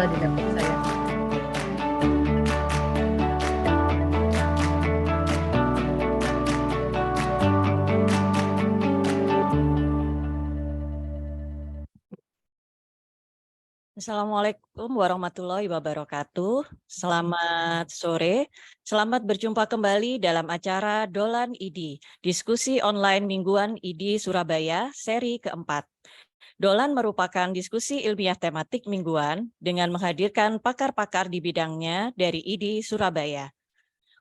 kendala di laptop saya. Assalamualaikum warahmatullahi wabarakatuh. Selamat sore. Selamat berjumpa kembali dalam acara Dolan ID, diskusi online mingguan ID Surabaya, seri keempat. Dolan merupakan diskusi ilmiah tematik mingguan dengan menghadirkan pakar-pakar di bidangnya dari ID Surabaya.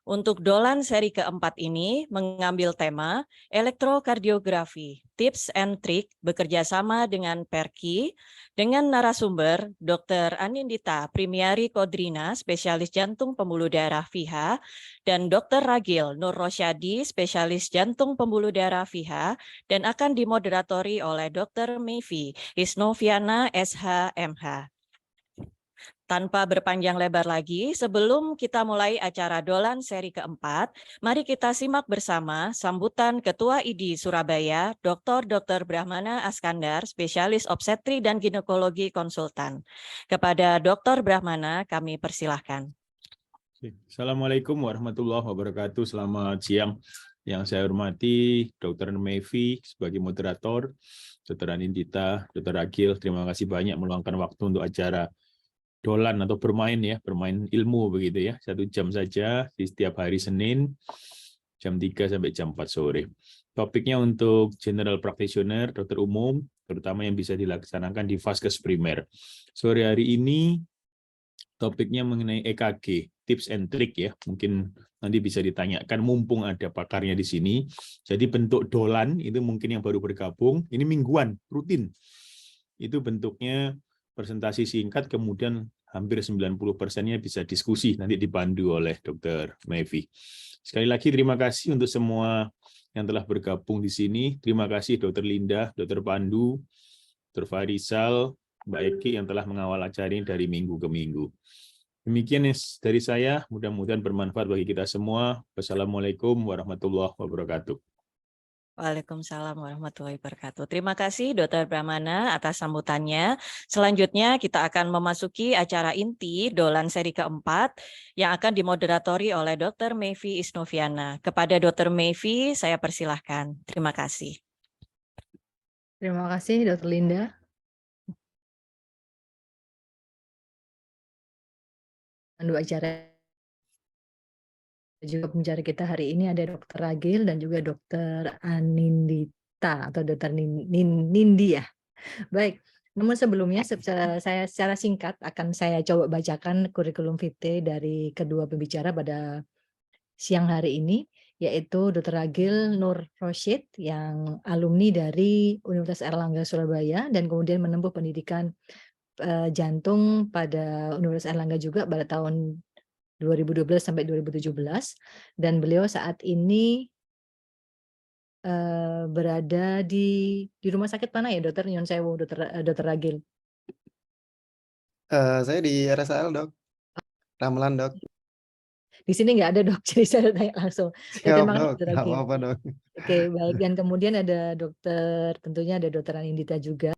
Untuk Dolan seri keempat ini mengambil tema elektrokardiografi, tips and trik bekerja sama dengan Perki dengan narasumber Dr. Anindita Primiari Kodrina, spesialis jantung pembuluh darah FIHA, dan Dr. Ragil Nur Rosyadi, spesialis jantung pembuluh darah FIHA, dan akan dimoderatori oleh Dr. Mevi Isnoviana SH.MH. Tanpa berpanjang lebar lagi, sebelum kita mulai acara Dolan seri keempat, mari kita simak bersama sambutan Ketua ID Surabaya, Dr. Brahmana Askandar, spesialis obstetri dan ginekologi konsultan. Kepada Dr. Brahmana, kami persilahkan. Assalamualaikum warahmatullahi wabarakatuh. Selamat siang. Yang saya hormati Dr. Mevi sebagai moderator, Dr. Anindita, Dr. Agil, terima kasih banyak meluangkan waktu untuk acara Dolan atau bermain ilmu begitu ya, 1 jam saja di setiap hari Senin jam 3 sampai jam 4 sore. Topiknya untuk general practitioner, dokter umum, terutama yang bisa dilaksanakan di vaskes primer. Sore hari ini topiknya mengenai EKG, tips and trick ya, mungkin nanti bisa ditanyakan mumpung ada pakarnya di sini. Jadi bentuk Dolan itu mungkin yang baru bergabung, ini mingguan, rutin. Itu bentuknya presentasi singkat, kemudian hampir 90%-nya bisa diskusi, nanti dipandu oleh Dr. Mevi. Sekali lagi terima kasih untuk semua yang telah bergabung di sini. Terima kasih Dr. Linda, Dr. Pandu, Dr. Farisal, Mbak Eki yang telah mengawal acara ini dari minggu ke minggu. Demikian dari saya, mudah-mudahan bermanfaat bagi kita semua. Wassalamualaikum warahmatullahi wabarakatuh. Waalaikumsalam warahmatullahi wabarakatuh. Terima kasih Dr. Brahmana atas sambutannya. Selanjutnya kita akan memasuki acara inti Dolan seri keempat yang akan dimoderatori oleh Dr. Mevi Isnoviana. Kepada Dr. Mevi saya persilahkan. Terima kasih. Terima kasih Dr. Linda. Pandu acara juga pembicara kita hari ini ada Dr. Ragil dan juga Dr. Anindita atau Dr. Nindi ya. Baik, namun sebelumnya saya secara singkat akan saya coba bacakan kurikulum vitae dari kedua pembicara pada siang hari ini, yaitu Dr. Ragil Nur Rosyid yang alumni dari Universitas Airlangga Surabaya dan kemudian menempuh pendidikan jantung pada Universitas Airlangga juga pada tahun 2012 sampai 2017, dan beliau saat ini berada di rumah sakit mana ya dokter? Nyon sewu, dokter Ragil. Saya di RSAL dok, Ramelan dok. Di sini nggak ada dok, jadi saya tanya langsung. Siap Terima kasih dok, dokter nggak Ragil. apa-apa dok. Oke, baik. Dan kemudian ada tentunya ada dokter Anindita juga.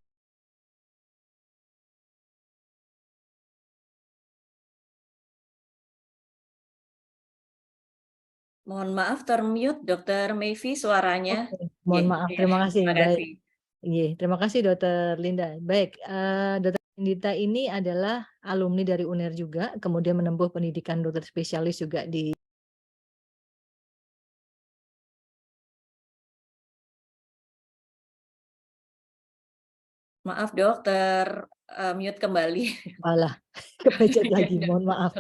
Mohon maaf termute Dr. Mevi suaranya. Oke, mohon maaf, terima kasih. Terima Baik. kasih. Terima kasih Dokter Linda. Baik, Dokter Anindita ini adalah alumni dari UNER juga, kemudian menempuh pendidikan dokter spesialis juga di Maaf dokter, mute kembali. Alah, kepecet lagi, mohon maaf.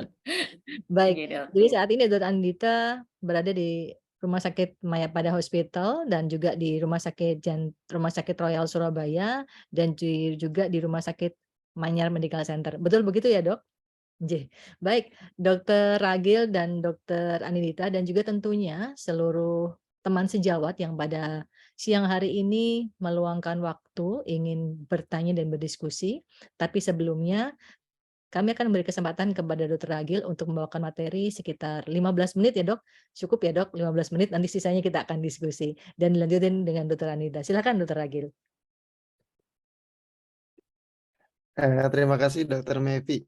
Baik, jadi saat ini Dokter Anindita berada di Rumah Sakit Mayapada Hospital dan juga di Rumah Sakit Royal Surabaya dan juga di Rumah Sakit Manyar Medical Center. Betul begitu ya, Dok? Baik, Dokter Ragil dan Dokter Anindita dan juga tentunya seluruh teman sejawat yang pada siang hari ini meluangkan waktu ingin bertanya dan berdiskusi. Tapi sebelumnya kami akan memberi kesempatan kepada Dokter Ragil untuk membawakan materi sekitar 15 menit ya dok. Cukup ya dok, 15 menit, nanti sisanya kita akan diskusi. Dan dilanjutin dengan Dokter Anindita. Silakan Dokter Ragil. Terima kasih Dokter Mevi.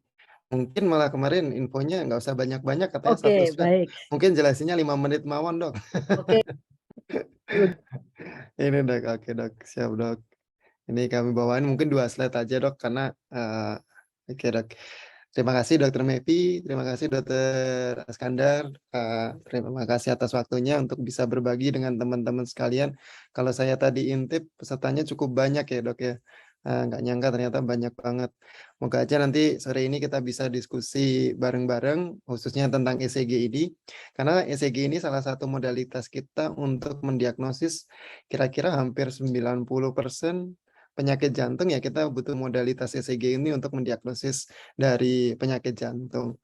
Mungkin malah kemarin infonya nggak usah banyak-banyak, katanya Oke, 1 slide. baik. Mungkin jelasinnya 5 menit mawon, Dok. Oke. Ini, Dok. Oke, Dok. Siap, Dok. Ini kami bawain mungkin 2 slide aja, Dok, karena oke, Dok. Terima kasih Dokter Mevi, terima kasih Dokter Askandar, terima kasih atas waktunya untuk bisa berbagi dengan teman-teman sekalian. Kalau saya tadi intip pesertanya cukup banyak ya, Dok, ya. Nggak nyangka ternyata banyak banget. Moga aja nanti sore ini kita bisa diskusi bareng-bareng khususnya tentang ECG ini. Karena ECG ini salah satu modalitas kita untuk mendiagnosis kira-kira hampir 90% penyakit jantung, ya kita butuh modalitas ECG ini untuk mendiagnosis dari penyakit jantung.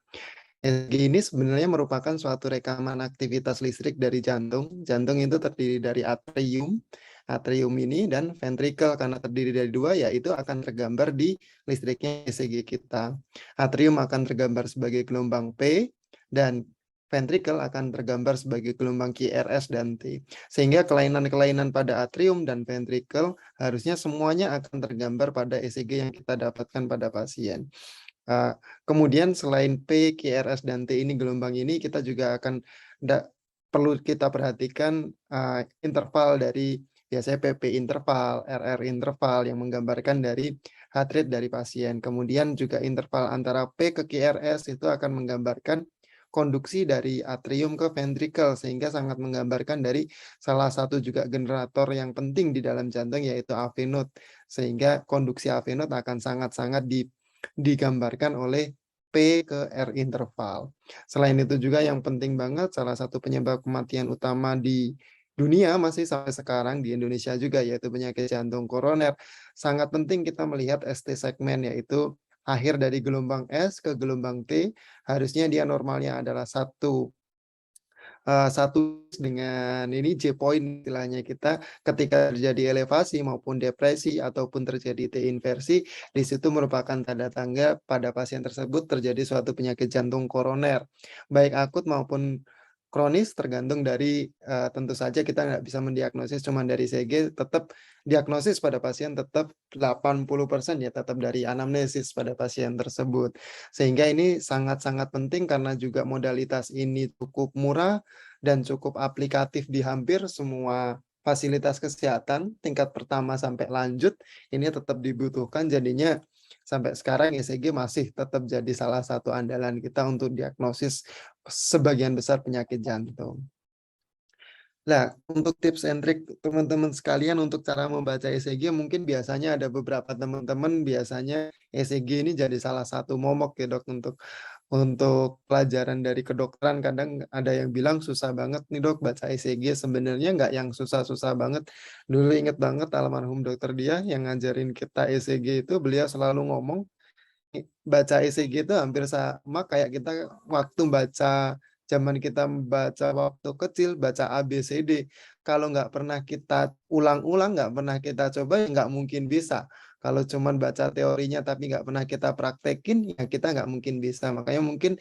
ECG ini sebenarnya merupakan suatu rekaman aktivitas listrik dari jantung. Jantung itu terdiri dari atrium, atrium ini dan ventricle. Karena terdiri dari 2, ya itu akan tergambar di listriknya ECG kita. Atrium akan tergambar sebagai gelombang P dan ventricle akan tergambar sebagai gelombang QRS dan T. Sehingga kelainan-kelainan pada atrium dan ventricle harusnya semuanya akan tergambar pada ECG yang kita dapatkan pada pasien. Kemudian selain P, QRS, dan T ini gelombang ini, kita juga akan perlu kita perhatikan interval dari biasanya PP interval, RR interval yang menggambarkan dari heart rate dari pasien. Kemudian juga interval antara P ke QRS itu akan menggambarkan konduksi dari atrium ke ventricle, sehingga sangat menggambarkan dari salah satu juga generator yang penting di dalam jantung, yaitu AV node, sehingga konduksi AV node akan sangat-sangat digambarkan oleh P ke R interval. Selain itu juga yang penting banget, salah satu penyebab kematian utama di dunia masih sampai sekarang di Indonesia juga, yaitu penyakit jantung koroner. Sangat penting kita melihat ST segmen, yaitu akhir dari gelombang S ke gelombang T, harusnya dia normalnya adalah satu dengan ini J point istilahnya kita. Ketika terjadi elevasi maupun depresi ataupun terjadi T inversi, di situ merupakan tanda tanda pada pasien tersebut terjadi suatu penyakit jantung koroner, baik akut maupun kronis, tergantung dari tentu saja kita nggak bisa mendiagnosis cuma dari CG, tetap diagnosis pada pasien tetap 80% ya, tetap dari anamnesis pada pasien tersebut. Sehingga ini sangat-sangat penting karena juga modalitas ini cukup murah dan cukup aplikatif di hampir semua fasilitas kesehatan tingkat pertama sampai lanjut, ini tetap dibutuhkan. Jadinya sampai sekarang ECG masih tetap jadi salah satu andalan kita untuk diagnosis sebagian besar penyakit jantung. Nah, untuk tips and trick teman-teman sekalian untuk cara membaca ECG, mungkin biasanya ada beberapa teman-teman biasanya ECG ini jadi salah satu momok ya, Dok, untuk pelajaran dari kedokteran. Kadang ada yang bilang susah banget nih, Dok, baca ECG. Sebenarnya nggak yang susah-susah banget. Dulu inget banget almarhum dokter dia yang ngajarin kita ECG itu, beliau selalu ngomong, baca ECG itu hampir sama kayak kita waktu baca zaman kita baca waktu kecil, baca ABCD. Kalau nggak pernah kita ulang-ulang, nggak pernah kita coba, ya nggak mungkin bisa. Kalau cuman baca teorinya tapi nggak pernah kita praktekin, ya kita nggak mungkin bisa. Makanya mungkin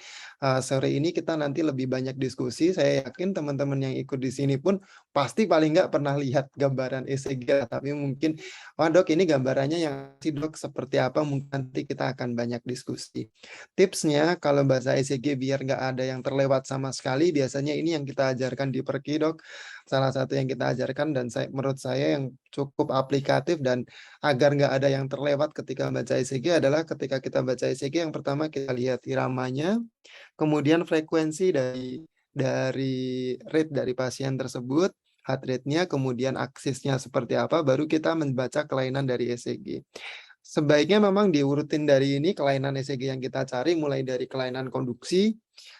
sore ini kita nanti lebih banyak diskusi. Saya yakin teman-teman yang ikut di sini pun pasti paling nggak pernah lihat gambaran ECG. Tapi mungkin, wah Dok, ini gambarannya yang sih Dok seperti apa, mungkin nanti kita akan banyak diskusi. Tipsnya kalau bahasa ECG biar nggak ada yang terlewat sama sekali, biasanya ini yang kita ajarkan di Perki, Dok. Salah satu yang kita ajarkan dan menurut saya yang cukup aplikatif dan agar nggak ada yang terlewat ketika membaca ECG adalah ketika kita baca ECG, yang pertama kita lihat iramanya, kemudian frekuensi dari rate dari pasien tersebut, heart rate-nya, kemudian aksisnya seperti apa, baru kita membaca kelainan dari ECG. Sebaiknya memang diurutin dari ini kelainan ECG yang kita cari, mulai dari kelainan konduksi,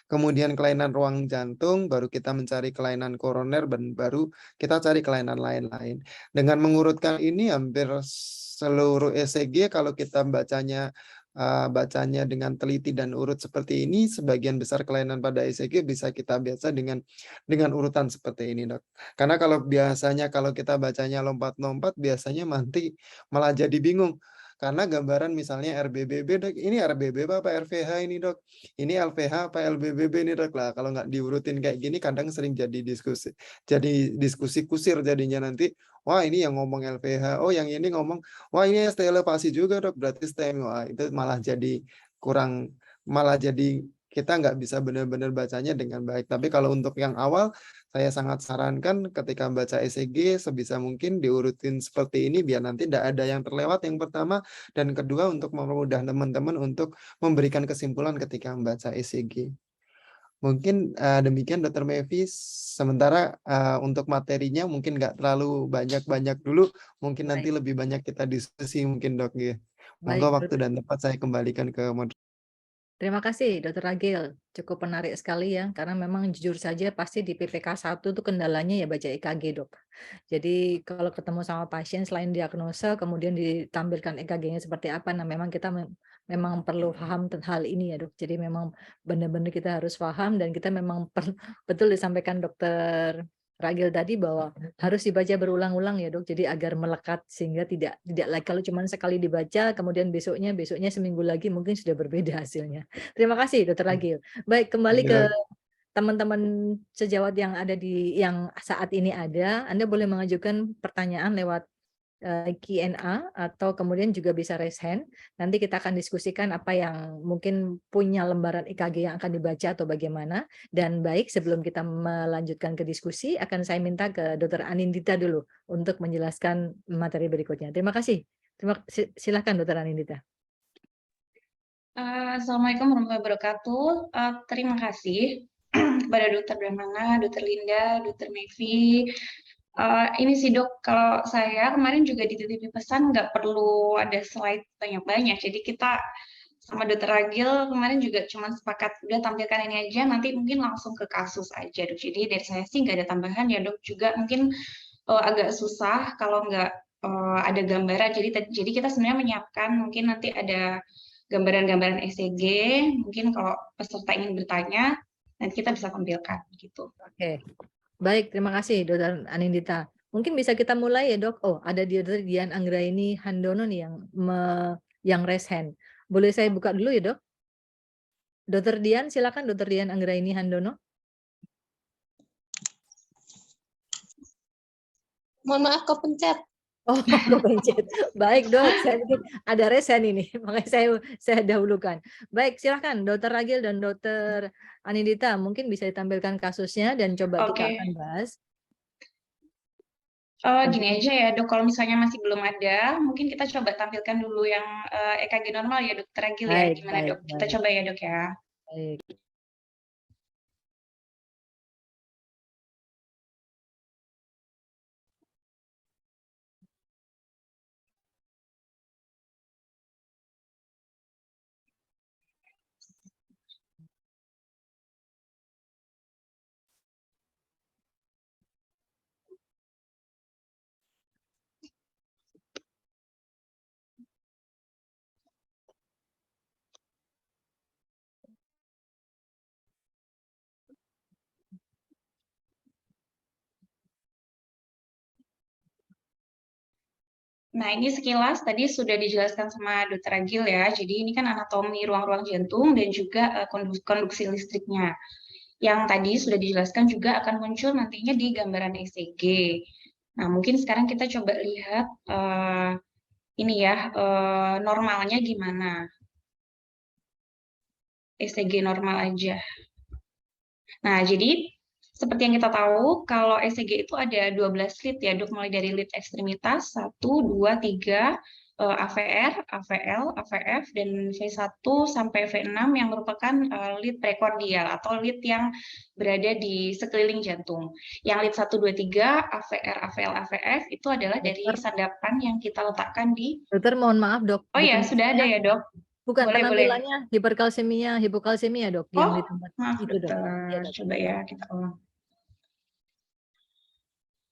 kemudian kelainan ruang jantung, baru kita mencari kelainan koroner, dan baru kita cari kelainan lain-lain. Dengan mengurutkan ini hampir seluruh ECG, kalau kita bacanya dengan teliti dan urut seperti ini, sebagian besar kelainan pada ECG bisa kita baca dengan urutan seperti ini, Dok. Karena kalau biasanya kalau kita bacanya lompat-lompat, biasanya nanti malah jadi bingung. Karena gambaran misalnya RBBB, Dok, ini RBB apa RVH ini, Dok? Ini LVH apa LBBB ini, Dok? Lah, kalau nggak diurutin kayak gini, kadang sering jadi diskusi kusir jadinya nanti. Wah, ini yang ngomong LVH, oh yang ini ngomong, wah ini ST elevasi juga, Dok, berarti STEM. Wah, itu malah jadi kurang malah jadi kita nggak bisa benar-benar bacanya dengan baik. Tapi kalau untuk yang awal, saya sangat sarankan ketika baca ECG sebisa mungkin diurutin seperti ini biar nanti tidak ada yang terlewat yang pertama, dan kedua untuk mempermudah teman-teman untuk memberikan kesimpulan ketika membaca ECG. Mungkin demikian Dr. Mevi, sementara untuk materinya mungkin nggak terlalu banyak-banyak dulu, mungkin nanti lebih banyak kita diskusi mungkin Dok. Ya. Monggo Baik, waktu dan tempat saya kembalikan ke moderator. terima kasih Dr. Ragil, cukup menarik sekali ya, karena memang jujur saja pasti di PPK 1 tuh kendalanya ya baca EKG Dok. Jadi kalau ketemu sama pasien selain diagnosa, kemudian ditampilkan EKG-nya seperti apa, nah memang kita memang perlu paham tentang hal ini ya Dok. Jadi memang benar-benar kita harus paham dan kita memang betul disampaikan Dokter Ragil tadi bahwa harus dibaca berulang-ulang ya Dok. Jadi agar melekat sehingga tidak lagi kalau cuma sekali dibaca kemudian besoknya seminggu lagi mungkin sudah berbeda hasilnya. Terima kasih Dokter Ragil. Baik, kembali ke teman-teman sejawat yang ada yang saat ini ada, Anda boleh mengajukan pertanyaan lewat Q&A atau kemudian juga bisa raise hand. Nanti kita akan diskusikan apa yang mungkin punya lembaran EKG yang akan dibaca atau bagaimana. Dan baik, sebelum kita melanjutkan ke diskusi, akan saya minta ke Dr. Anindita dulu untuk menjelaskan materi berikutnya. Terima kasih. Silakan Dr. Anindita. Assalamualaikum warahmatullahi wabarakatuh. Terima kasih kepada Dr. Brahmana, Dr. Linda, Dr. Mevi. Ini sih Dok, kalau saya kemarin juga dititipi pesan nggak perlu ada slide banyak-banyak. Jadi kita sama Dr. Ragil kemarin juga cuma sepakat udah tampilkan ini aja, nanti mungkin langsung ke kasus aja Dok. Jadi dari saya sih nggak ada tambahan ya Dok. Juga mungkin agak susah kalau nggak ada gambaran. Jadi kita sebenarnya menyiapkan mungkin nanti ada gambaran-gambaran ECG. Mungkin kalau peserta ingin bertanya, nanti kita bisa tampilkan gitu. Oke. Baik, terima kasih Dr. Anindita. Mungkin bisa kita mulai ya Dok. Oh, ada Dr. Dian Anggraini Handono nih yang raise hand. Boleh saya buka dulu ya Dok? Dr. Dian, silakan Dr. Dian Anggraini Handono. Mohon maaf, kepencet. Oh, kepencet. Baik Dok, saya pikir ada raise hand ini, makanya saya dahulukan. Baik, silakan Dr. Ragil dan Dr. Anindita, mungkin bisa ditampilkan kasusnya dan coba kita akan bahas. Gini aja ya Dok, kalau misalnya masih belum ada, mungkin kita coba tampilkan dulu yang EKG normal ya Dr. Ragil ya, gimana Dok? Kita coba ya Dok ya. Baik. Nah, ini sekilas tadi sudah dijelaskan sama Dr. Ragil ya. Jadi ini kan anatomi ruang-ruang jantung dan juga konduksi listriknya. Yang tadi sudah dijelaskan juga akan muncul nantinya di gambaran ECG. Nah, mungkin sekarang kita coba lihat ini ya, normalnya gimana. ECG normal aja. Nah, jadi seperti yang kita tahu, kalau ECG itu ada 12 lead ya, Dok, mulai dari lead ekstremitas 1, 2, 3, AVR, AVL, AVF, dan V1 sampai V6 yang merupakan lead prekordial atau lead yang berada di sekeliling jantung. Yang lead 1, 2, 3, AVR, AVL, AVF itu adalah dari sandapan yang kita letakkan di... Dokter, mohon maaf Dok. Oh ya, sudah ada ya Dok? Bukan, boleh, penampilannya hiperkalsemia, hipokalsemia Dok. Oh, yang di tempat maaf itu Dok. Ya, coba ya kita ulang.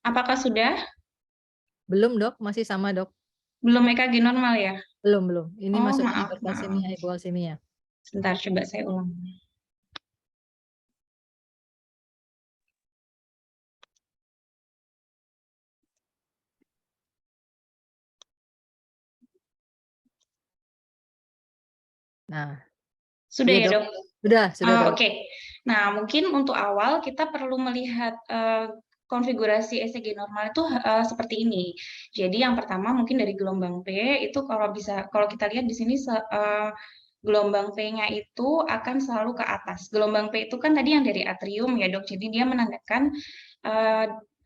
Apakah sudah? Belum Dok, masih sama Dok. Belum EKG normal ya? Belum. Ini masuk maaf. hiperkalsemia, hipokalsemia. Sebentar, coba saya ulang. Nah, sudah ya Dok? Sudah. Oke. Nah, mungkin untuk awal kita perlu melihat konfigurasi ECG normal itu seperti ini. Jadi yang pertama mungkin dari gelombang P itu kalau kita lihat di sini gelombang V-nya itu akan selalu ke atas. Gelombang P itu kan tadi yang dari atrium ya dok, jadi dia menandakan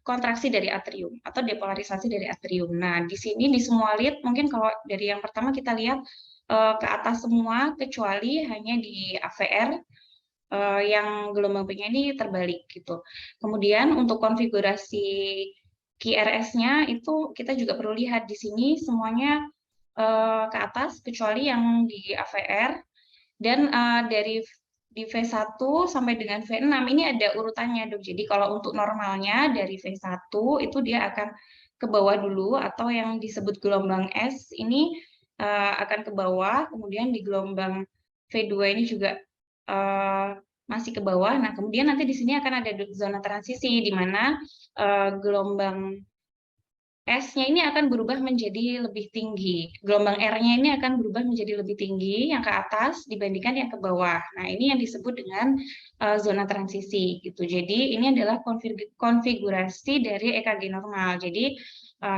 kontraksi dari atrium atau depolarisasi dari atrium. Nah, di sini di semua lead, mungkin kalau dari yang pertama kita lihat ke atas semua, kecuali hanya di AVR, yang gelombang P-nya ini terbalik gitu. Kemudian untuk konfigurasi QRS-nya itu kita juga perlu lihat di sini semuanya ke atas kecuali yang di AVR, dan dari di V1 sampai dengan V6 ini ada urutannya dok. Jadi kalau untuk normalnya dari V1 itu dia akan ke bawah dulu, atau yang disebut gelombang S ini akan ke bawah, kemudian di gelombang V2 ini juga masih ke bawah. Nah, kemudian nanti di sini akan ada zona transisi di mana gelombang S-nya ini akan berubah menjadi lebih tinggi. Gelombang R-nya ini akan berubah menjadi lebih tinggi yang ke atas dibandingkan yang ke bawah. Nah, ini yang disebut dengan zona transisi gitu. Jadi, ini adalah konfigurasi dari EKG normal. Jadi,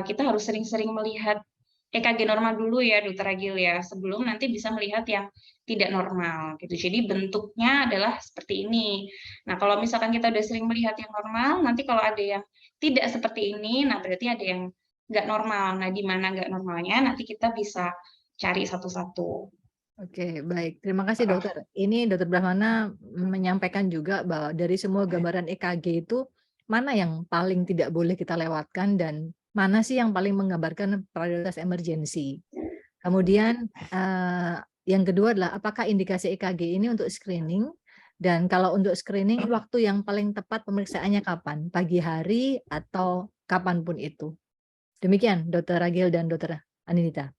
kita harus sering-sering melihat EKG normal dulu ya, Dr. Agil ya, sebelum nanti bisa melihat yang tidak normal gitu. Jadi bentuknya adalah seperti ini. Nah, kalau misalkan kita udah sering melihat yang normal, nanti kalau ada yang tidak seperti ini, nah berarti ada yang nggak normal. Nah, di mana nggak normalnya nanti kita bisa cari satu-satu. Oke, baik. Terima kasih dokter. Ini Dokter Brahmana menyampaikan juga bahwa dari semua gambaran EKG itu mana yang paling tidak boleh kita lewatkan dan mana sih yang paling menggambarkan prioritas emergensi. Kemudian yang kedua adalah apakah indikasi EKG ini untuk screening, dan kalau untuk screening waktu yang paling tepat pemeriksaannya kapan? Pagi hari atau kapanpun itu. Demikian Dokter Agil dan Dokter Anindita.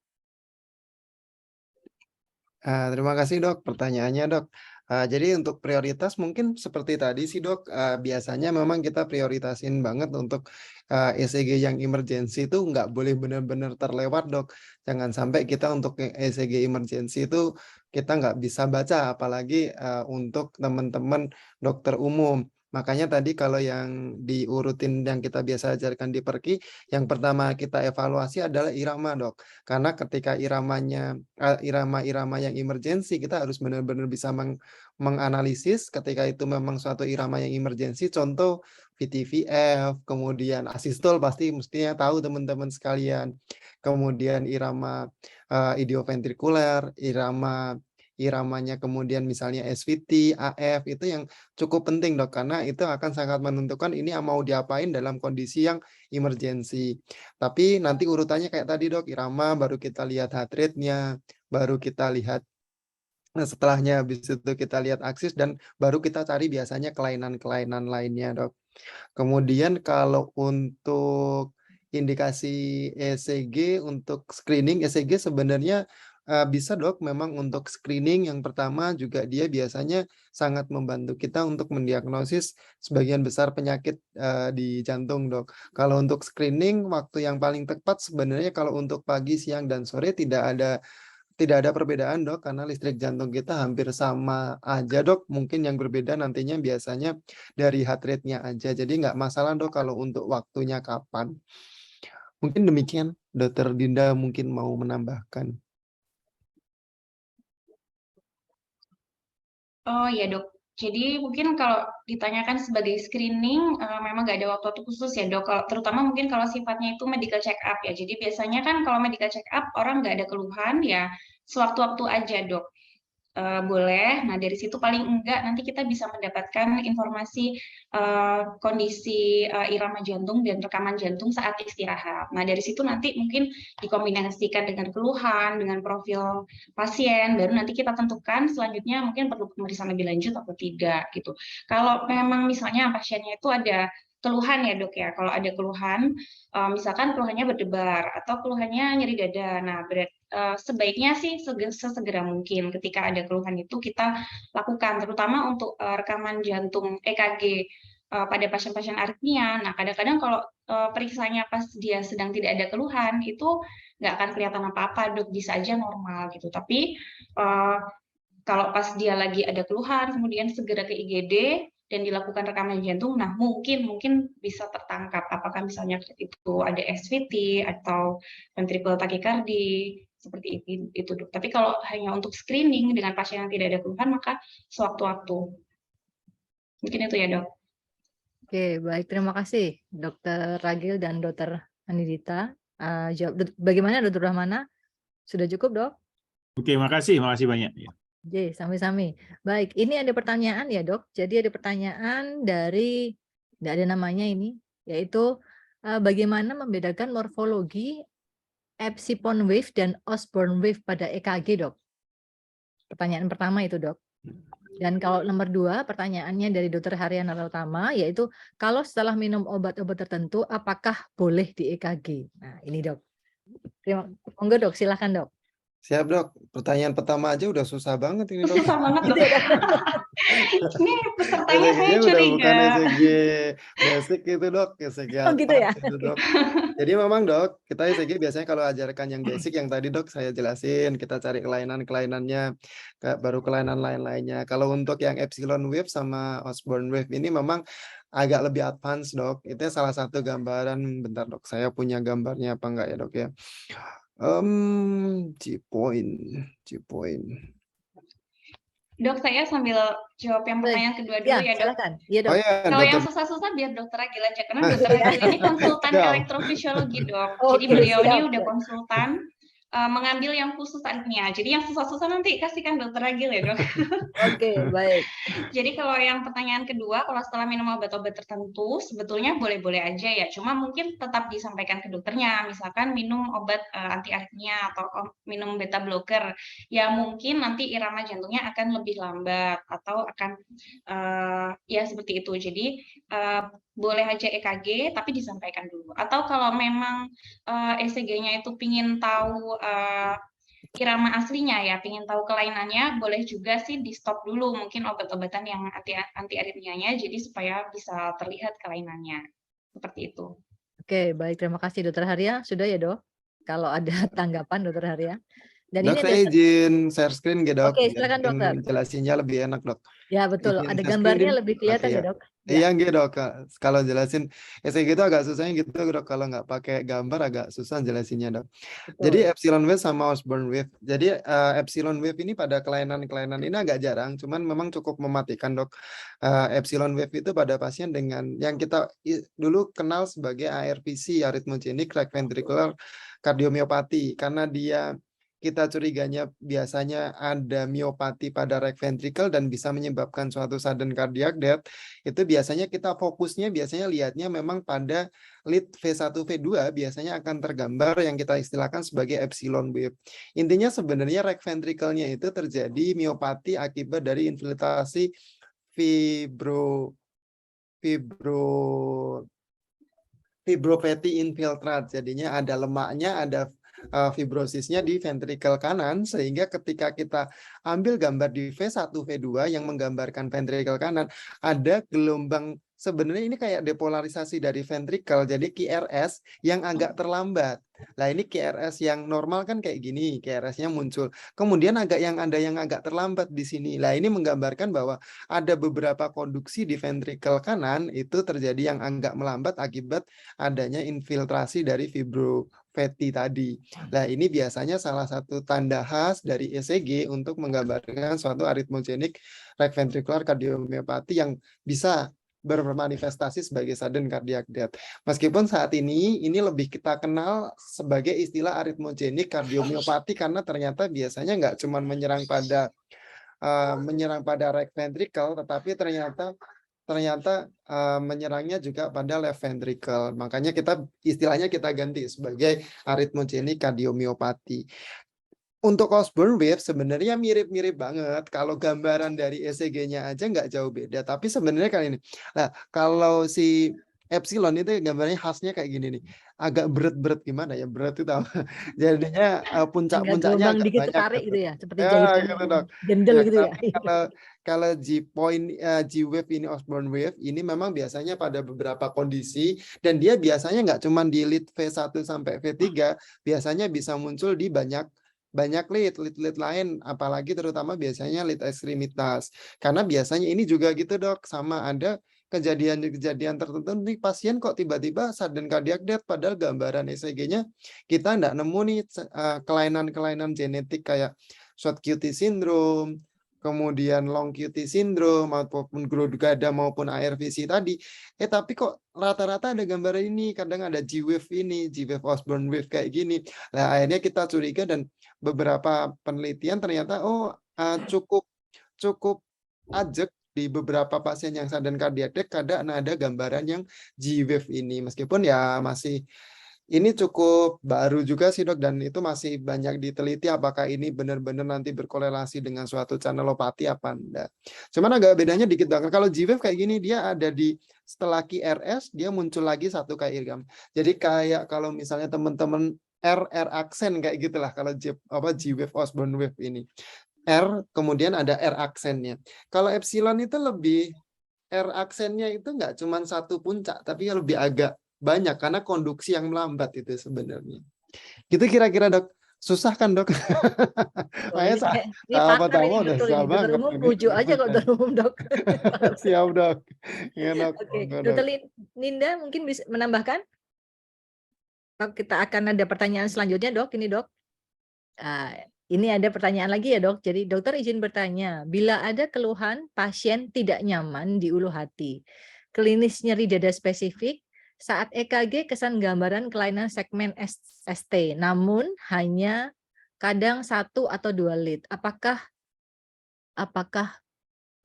Terima kasih dok pertanyaannya dok. Jadi untuk prioritas mungkin seperti tadi sih dok, biasanya memang kita prioritasin banget untuk ECG yang emergency itu nggak boleh benar-benar terlewat dok. Jangan sampai kita untuk ECG emergency itu kita nggak bisa baca, apalagi untuk teman-teman dokter umum. Makanya tadi kalau yang diurutin yang kita biasa ajarkan di Perki, yang pertama kita evaluasi adalah irama dok. Karena ketika iramanya irama-irama yang emergensi, kita harus benar-benar bisa menganalisis ketika itu memang suatu irama yang emergensi. Contoh VTVF, kemudian asistol pasti mestinya tahu teman-teman sekalian. Kemudian irama idioventrikuler, iramanya kemudian misalnya SVT, AF, itu yang cukup penting dok, karena itu akan sangat menentukan ini mau diapain dalam kondisi yang emergensi. Tapi nanti urutannya kayak tadi dok, irama, baru kita lihat heart rate-nya, baru kita lihat, nah setelahnya habis itu kita lihat aksis, dan baru kita cari biasanya kelainan-kelainan lainnya dok. Kemudian kalau untuk indikasi ECG untuk screening, ECG sebenarnya bisa dok, memang untuk screening yang pertama juga dia biasanya sangat membantu kita untuk mendiagnosis sebagian besar penyakit di jantung dok. Kalau untuk screening waktu yang paling tepat sebenarnya kalau untuk pagi, siang, dan sore tidak ada perbedaan dok, karena listrik jantung kita hampir sama aja dok. Mungkin yang berbeda nantinya biasanya dari heart rate-nya aja. Jadi nggak masalah dok kalau untuk waktunya kapan. Mungkin demikian, Dokter Dinda mungkin mau menambahkan. Oh ya dok, jadi mungkin kalau ditanyakan sebagai screening, memang nggak ada waktu khusus ya dok, terutama mungkin kalau sifatnya itu medical check up ya. Jadi biasanya kan kalau medical check up orang nggak ada keluhan ya, sewaktu-waktu aja dok. Boleh. Nah, dari situ paling enggak nanti kita bisa mendapatkan informasi kondisi irama jantung dan rekaman jantung saat istirahat. Nah, dari situ nanti mungkin dikombinasikan dengan keluhan, dengan profil pasien, baru nanti kita tentukan selanjutnya mungkin perlu pemeriksaan lebih lanjut atau tidak gitu. Kalau memang misalnya pasiennya itu ada keluhan ya dok ya, kalau ada keluhan, misalkan keluhannya berdebar atau keluhannya nyeri dada, nah sebaiknya sih sesegera mungkin ketika ada keluhan itu kita lakukan, terutama untuk rekaman jantung EKG pada pasien-pasien aritmia. Nah, kadang-kadang kalau periksanya pas dia sedang tidak ada keluhan, itu nggak akan kelihatan apa-apa, dok, bisa aja normal gitu. Tapi kalau pas dia lagi ada keluhan, kemudian segera ke IGD dan dilakukan rekaman jantung, nah mungkin bisa tertangkap apakah misalnya itu ada SVT atau ventricular tachycardia Seperti itu, Dok. Tapi kalau hanya untuk screening dengan pasien yang tidak ada keluhan, maka sewaktu-waktu. Mungkin itu ya, Dok. Oke, baik. Terima kasih, Dokter Ragil dan Dokter Anindita. Bagaimana, Dokter Rahmana? Sudah cukup, Dok? Oke, makasih banyak. Ya. Oke, sami-sami. Baik, ini ada pertanyaan ya, Dok. Jadi ada pertanyaan dari, tidak ada namanya ini, yaitu bagaimana membedakan morfologi Epsilon wave dan Osborn wave pada EKG, Dok? Pertanyaan pertama itu, Dok. Dan kalau nomor 2, pertanyaannya dari Dr. Haryana Utama, yaitu kalau setelah minum obat-obat tertentu, apakah boleh di EKG? Nah, ini, Dok. Monggo, Dok, silakan, Dok. Siap, Dok. Pertanyaan pertama aja udah susah banget ini, Dok. Susah banget, Dok. Ini pesertanya saya ECG-nya udah bukan curiga. ECG basic itu, Dok. ECG Oh, gitu ya? advance itu, Dok. Jadi memang, Dok, kita ECG biasanya kalau ajarkan yang basic yang tadi, Dok, saya jelasin, kita cari kelainan-kelainannya, baru kelainan lain-lainnya. Kalau untuk yang Epsilon wave sama Osborn wave ini memang agak lebih advance, Dok. Itu salah satu gambaran, bentar, Dok, saya punya gambarnya apa enggak ya, Dok ya? G-point. Dok, saya sambil jawab yang pertanyaan kedua dulu ya, Dok. Silakan. Iya, Dok. Oh ya, Kalau yang Dokter. susah-susah biar Dokter Agil aja, karena Dokter Agil ini konsultan Siap. elektrofisiologi, Dok. Jadi Oke, beliau ini siap, udah Dok. konsultan, mengambil yang khusus aritmia. Jadi yang susah-susah nanti kasihkan Dokter Agil ya, Dok. Oke, baik. Jadi kalau yang pertanyaan kedua, kalau setelah minum obat-obat tertentu, sebetulnya boleh-boleh aja ya. Cuma mungkin tetap disampaikan ke dokternya. Misalkan minum obat anti aritmia atau minum beta blocker, ya mungkin nanti irama jantungnya akan lebih lambat atau akan ya seperti itu. Jadi boleh aja EKG, tapi disampaikan dulu. Atau kalau memang ECG-nya itu pingin tahu irama aslinya ya, pingin tahu kelainannya, boleh juga sih di stop dulu mungkin obat-obatan yang anti aritmianya, jadi supaya bisa terlihat kelainannya. Seperti itu. Oke, baik. Terima kasih, Dokter Harya. Sudah ya, Dok? Kalau ada tanggapan, Dokter Harya. Dan Dok, ini saya izin share screen, Dok. Oke, silakan, Dokter. Jelasinnya lebih enak, Dok. Ya, betul. Izin Ada share gambarnya screen. lebih kelihatan Oke, ya, ya. Dok? Iya, Dok. Kalau jelasin ECG itu agak susahnya gitu, Dok. Kalau nggak pakai gambar agak susah jelasinnya, Dok. Betul. Jadi Epsilon wave sama Osborn wave. Jadi Epsilon wave ini pada kelainan-kelainan ini agak jarang, cuman memang cukup mematikan, Dok. Epsilon wave itu pada pasien dengan yang kita dulu kenal sebagai ARVC, arrhythmogenic right ventricular cardiomyopathy, karena kita curiganya biasanya ada miopati pada right ventricle dan bisa menyebabkan suatu sudden cardiac death. Itu biasanya kita fokusnya lihatnya memang pada lead V1 V2 biasanya akan tergambar yang kita istilahkan sebagai epsilon wave. Intinya sebenarnya right ventricle-nya itu terjadi miopati akibat dari infiltrasi fibropathy infiltrat. Jadinya ada lemaknya, ada fibrosisnya di ventrikel kanan, sehingga ketika kita ambil gambar di V1 V2 yang menggambarkan ventrikel kanan, ada gelombang, sebenarnya ini kayak depolarisasi dari ventrikel, jadi QRS yang agak terlambat. Nah, ini QRS yang normal kan kayak gini, QRS-nya muncul. Kemudian ada yang agak terlambat di sini. Nah, ini menggambarkan bahwa ada beberapa konduksi di ventrikel kanan itu terjadi yang agak melambat akibat adanya infiltrasi dari fibropathy tadi. Nah, ini biasanya salah satu tanda khas dari ECG untuk menggambarkan suatu arrhythmogenic right ventricular cardiomyopathy yang bisa bermanifestasi sebagai sudden cardiac death. Meskipun saat ini lebih kita kenal sebagai istilah arrhythmogenic cardiomyopathy karena ternyata biasanya nggak cuma menyerang pada right ventricle, tetapi ternyata menyerangnya juga pada left ventricle. Makanya istilahnya kita ganti sebagai arrhythmogenic cardiomyopathy. Untuk Osborn wave sebenarnya mirip-mirip banget. Kalau gambaran dari ECG-nya aja nggak jauh beda. Tapi sebenarnya kali ini, nah kalau si Epsilon itu gambarnya khasnya kayak gini nih. Agak berat-berat gimana ya? Berat itu apa? Jadinya puncak-puncaknya agak dikit banyak. tarik gitu ya, seperti Ya, jahitan gitu, Dok. gendel Ya, gitu ya. kalau G-wave ini Osborn wave ini memang biasanya pada beberapa kondisi dan dia biasanya nggak cuma di lead V1 sampai V3, biasanya bisa muncul di banyak lead lain, apalagi terutama biasanya lead ekstremitas. Karena biasanya ini juga gitu, Dok, sama ada kejadian-kejadian tertentu nih pasien kok tiba-tiba sudden cardiac death padahal gambaran ECG-nya kita nggak nemu nih kelainan-kelainan genetik kayak short QT syndrome, kemudian long QT syndrome maupun Grudgada maupun ARVC tadi. Tapi kok rata-rata ada gambaran ini, kadang ada G-wave ini, G-wave Osborne wave kayak gini. Nah, akhirnya kita curiga dan beberapa penelitian ternyata cukup ajak di beberapa pasien yang sudden cardiac death kadang ada gambaran yang G-wave ini, meskipun ya masih ini cukup baru juga sih dok, dan itu masih banyak diteliti apakah ini benar-benar nanti berkorelasi dengan suatu channelopati apa enggak. Cuman agak bedanya dikit banget. Kalau G-wave kayak gini dia ada di setelah QRS dia muncul lagi satu KIRGAM. Jadi kayak kalau misalnya teman-teman R aksen kayak gitulah kalau G-wave Osborne wave ini. R kemudian ada R aksennya. Kalau epsilon itu lebih R aksennya itu nggak cuma satu puncak, tapi lebih agak banyak karena konduksi yang melambat itu sebenarnya. Gitu kira-kira dok. Susah kan dok? Ini pakar ini betul ini. Dokter umum rujuk aja kok dokter umum dok. Siap dok. Ya, dok. Oke, Dokter Linda mungkin bisa menambahkan? Kita akan ada pertanyaan selanjutnya dok. Ini dok. Ini ada pertanyaan lagi ya dok. Jadi dokter izin bertanya, bila ada keluhan pasien tidak nyaman di ulu hati, klinis nyeri dada spesifik, saat EKG kesan gambaran kelainan segmen ST, namun hanya kadang 1 atau 2 lead. Apakah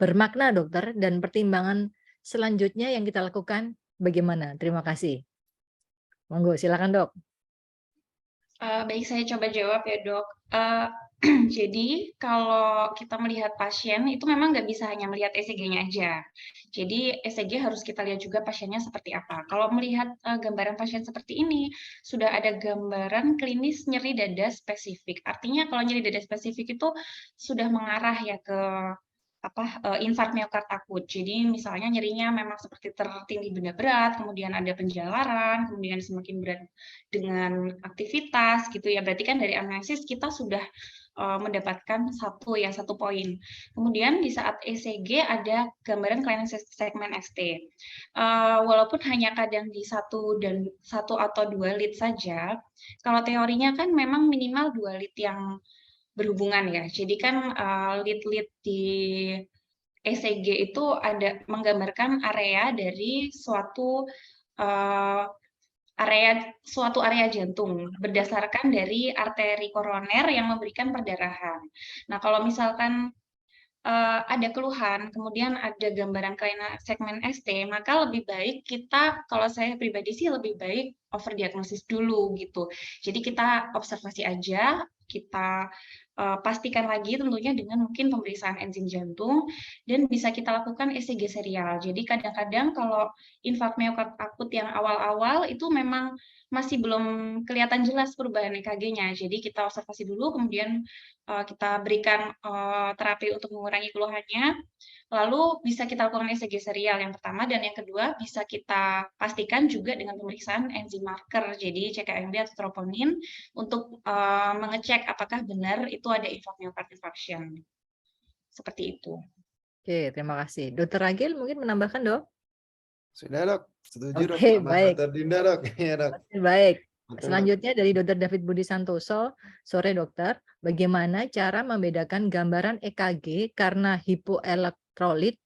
bermakna dokter, dan pertimbangan selanjutnya yang kita lakukan bagaimana? Terima kasih. Monggo silakan dok. Baik, saya coba jawab ya dok. Jadi kalau kita melihat pasien itu memang nggak bisa hanya melihat ECG-nya aja. Jadi ECG harus kita lihat juga pasiennya seperti apa. Kalau melihat gambaran pasien seperti ini, sudah ada gambaran klinis nyeri dada spesifik. Artinya kalau nyeri dada spesifik itu sudah mengarah ya ke infark miokard akut. Jadi misalnya nyerinya memang seperti tertindih benda berat, kemudian ada penjalaran, kemudian semakin berat dengan aktivitas gitu ya. Berarti kan dari analisis kita sudah mendapatkan satu poin. Kemudian di saat ECG ada gambaran kelainan segmen ST. Walaupun hanya kadang di 1 atau 2 lead saja, kalau teorinya kan memang minimal 2 lead yang berhubungan ya. Jadi kan lead-lead di ECG itu ada menggambarkan area dari suatu area jantung berdasarkan dari arteri koroner yang memberikan perdarahan. Nah, kalau misalkan ada keluhan, kemudian ada gambaran kelainan segmen ST, maka lebih baik kita, kalau saya pribadi sih lebih baik overdiagnosis dulu gitu. Jadi kita observasi aja, kita pastikan lagi tentunya dengan mungkin pemeriksaan enzim jantung, dan bisa kita lakukan ECG serial. Jadi kadang-kadang kalau infark miokard akut yang awal-awal itu memang masih belum kelihatan jelas perubahan EKG-nya. Jadi kita observasi dulu, kemudian kita berikan terapi untuk mengurangi keluhannya. Lalu bisa kita lakukan ECG serial yang pertama, dan yang kedua bisa kita pastikan juga dengan pemeriksaan enzim marker, jadi CKMB atau troponin, untuk mengecek apakah benar itu ada infark miokard infarction. Seperti itu. Oke, terima kasih. Dokter Ragil mungkin menambahkan dok? Sudah dok, setuju dok. Oke, baik. Dokter Dinda dok. Ya, dok. Baik. Selanjutnya dari Dokter David Budi Santoso, sore dokter, bagaimana cara membedakan gambaran EKG karena hipoelektrolit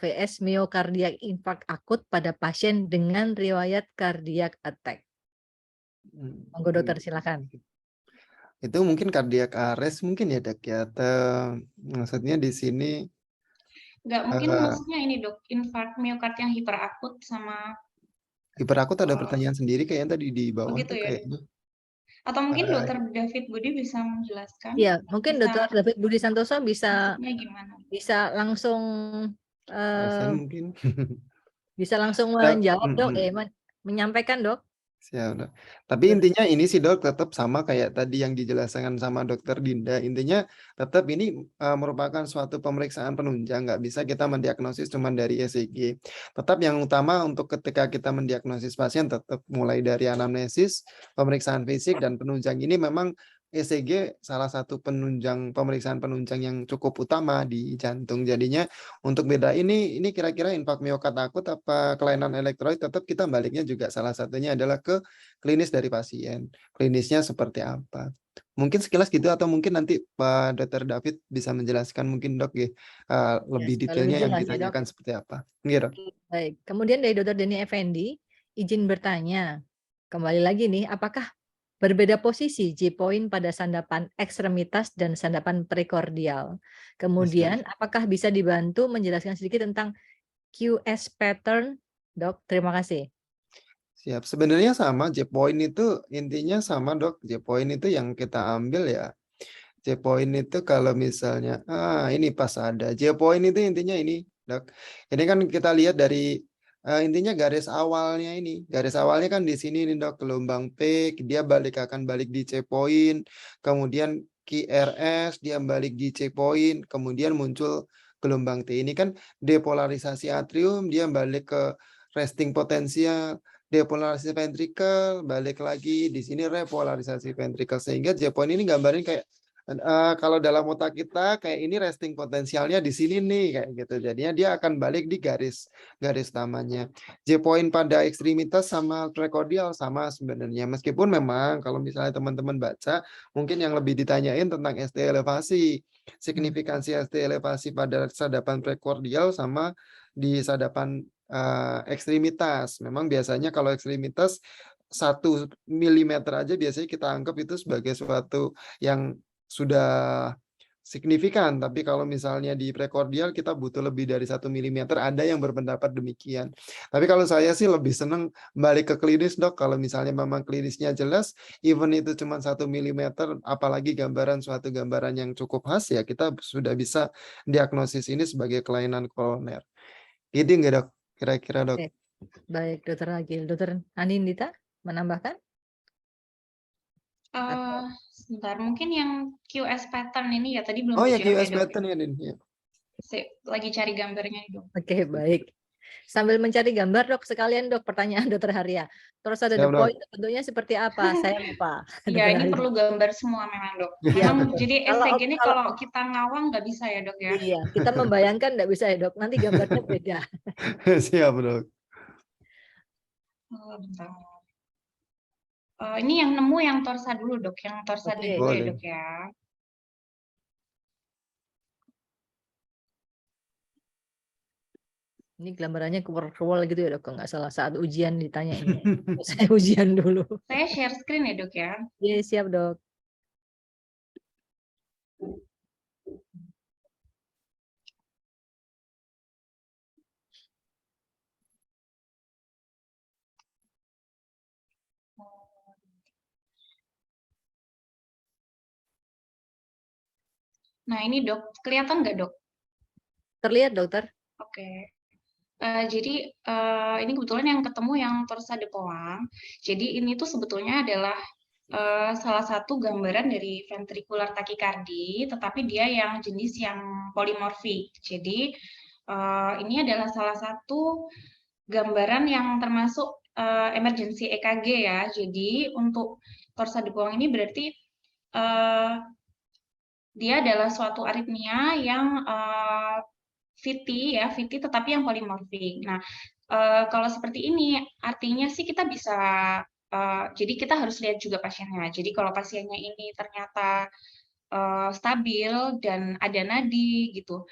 vs miokardiak infark akut pada pasien dengan riwayat cardiac attack? Monggo dokter silakan. Itu mungkin cardiac arrest mungkin ya dok ya, atau maksudnya di sini nggak mungkin maksudnya ini dok, infark miokard yang hiperakut sama hiperakut ada pertanyaan sendiri kayaknya tadi di bawah begitu tuh ya, kayaknya. Atau mungkin Dokter David Budi bisa menjelaskan? Iya, mungkin Dokter David Budi Santoso bisa langsung mungkin. bisa langsung menjawab dok, menyampaikan dok. Siap, dok. Tapi intinya ini sih dok tetap sama kayak tadi yang dijelaskan sama Dokter Dinda. Intinya tetap ini merupakan suatu pemeriksaan penunjang, nggak bisa kita mendiagnosis cuma dari ECG. Tetap yang utama untuk ketika kita mendiagnosis pasien tetap mulai dari anamnesis, pemeriksaan fisik, dan penunjang ini memang ECG salah satu pemeriksaan penunjang yang cukup utama di jantung. Jadinya untuk beda ini kira-kira infark miokard akut apa kelainan elektrolit, tetap kita baliknya juga salah satunya adalah ke klinis dari pasien. Klinisnya seperti apa? Mungkin sekilas gitu, atau mungkin nanti Pak Dr. David bisa menjelaskan mungkin dok ya, lebih supaya lebih detailnya yang jelas ya, Dok. ditanyakan seperti apa. Iya dok. Baik, kemudian dari Dr. Denny Effendi, izin bertanya, kembali lagi nih, apakah berbeda posisi J-point pada sandapan ekstremitas dan sandapan prekordial? Kemudian, apakah bisa dibantu menjelaskan sedikit tentang QS pattern, Dok? Terima kasih. Siap. Sebenarnya sama, J-point itu intinya sama dok. J-point itu yang kita ambil ya. J-point itu kalau misalnya, ini pas ada. J-point itu intinya ini dok. Ini kan kita lihat dari intinya garis awalnya ini. Garis awalnya kan di sini nih dok, gelombang peak, dia akan balik di C-point. Kemudian QRS, dia balik di C-point. Kemudian muncul gelombang T. Ini kan depolarisasi atrium, dia balik ke resting potensial. Depolarisasi ventricle, balik lagi di sini repolarisasi ventricle, sehingga J-point ini gambarin kayak kalau dalam otak kita kayak ini resting potensialnya di sini nih kayak gitu. Jadinya dia akan balik di garis utamanya. J-point pada ekstremitas sama prekordial sama sebenarnya. Meskipun memang kalau misalnya teman-teman baca, mungkin yang lebih ditanyain tentang ST elevasi. Signifikansi ST elevasi pada sadapan prekordial sama di sadapan ekstremitas. Memang biasanya kalau ekstremitas 1 milimeter aja biasanya kita anggap itu sebagai suatu yang sudah signifikan, tapi kalau misalnya di prekordial kita butuh lebih dari 1 milimeter, ada yang berpendapat demikian. Tapi kalau saya sih lebih senang balik ke klinis dok, kalau misalnya memang klinisnya jelas, even itu cuma 1 milimeter, apalagi suatu gambaran yang cukup khas, ya kita sudah bisa diagnosis ini sebagai kelainan koroner. Gitu nggak dok? Kira-kira dok. Oke. Baik, Dr. Agil. Dr. Anindita, menambahkan? Sebentar, mungkin yang QS pattern ini ya tadi belum Oh ya, dijawab QS ya dok. pattern ya, Din. Ya. Sip, lagi cari gambarnya nih dok. Oke, baik. Sambil mencari gambar, dok, sekalian dok pertanyaan Dr. Haria. Terus ada the Siap, Dok. point bentuknya seperti apa? Saya lupa. Iya, Dr. ini Haria. perlu gambar semua memang dok. Iya, Memang betul. jadi Kalau ECG ini kalau kita ngawang nggak bisa ya dok ya. iya, kita membayangkan nggak bisa ya dok. Nanti gambarnya beda. Siap, dok. Bentar. Ini yang nemu yang torsa dulu dok, yang torsa Oke. D2 ya Boleh. dok ya. Ini gambarannya keluar gitu ya dok, kalau nggak salah saat ujian ditanya ini. Saya ujian dulu. Saya share screen ya dok ya. Iya, siap dok. Nah ini dok, kelihatan nggak dok? Terlihat dokter? Oke. Jadi ini kebetulan yang ketemu yang torsa de Poang. Jadi ini tuh sebetulnya adalah salah satu gambaran dari ventricular tachycardia, tetapi dia yang jenis yang polimorfik. Jadi ini adalah salah satu gambaran yang termasuk emergency EKG ya. Jadi untuk torsa de Poang ini berarti dia adalah suatu aritmia yang VT ya, VT tetapi yang polimorfik. Nah, kalau seperti ini artinya sih kita bisa jadi kita harus lihat juga pasiennya. Jadi kalau pasiennya ini ternyata stabil dan ada nadi gitu,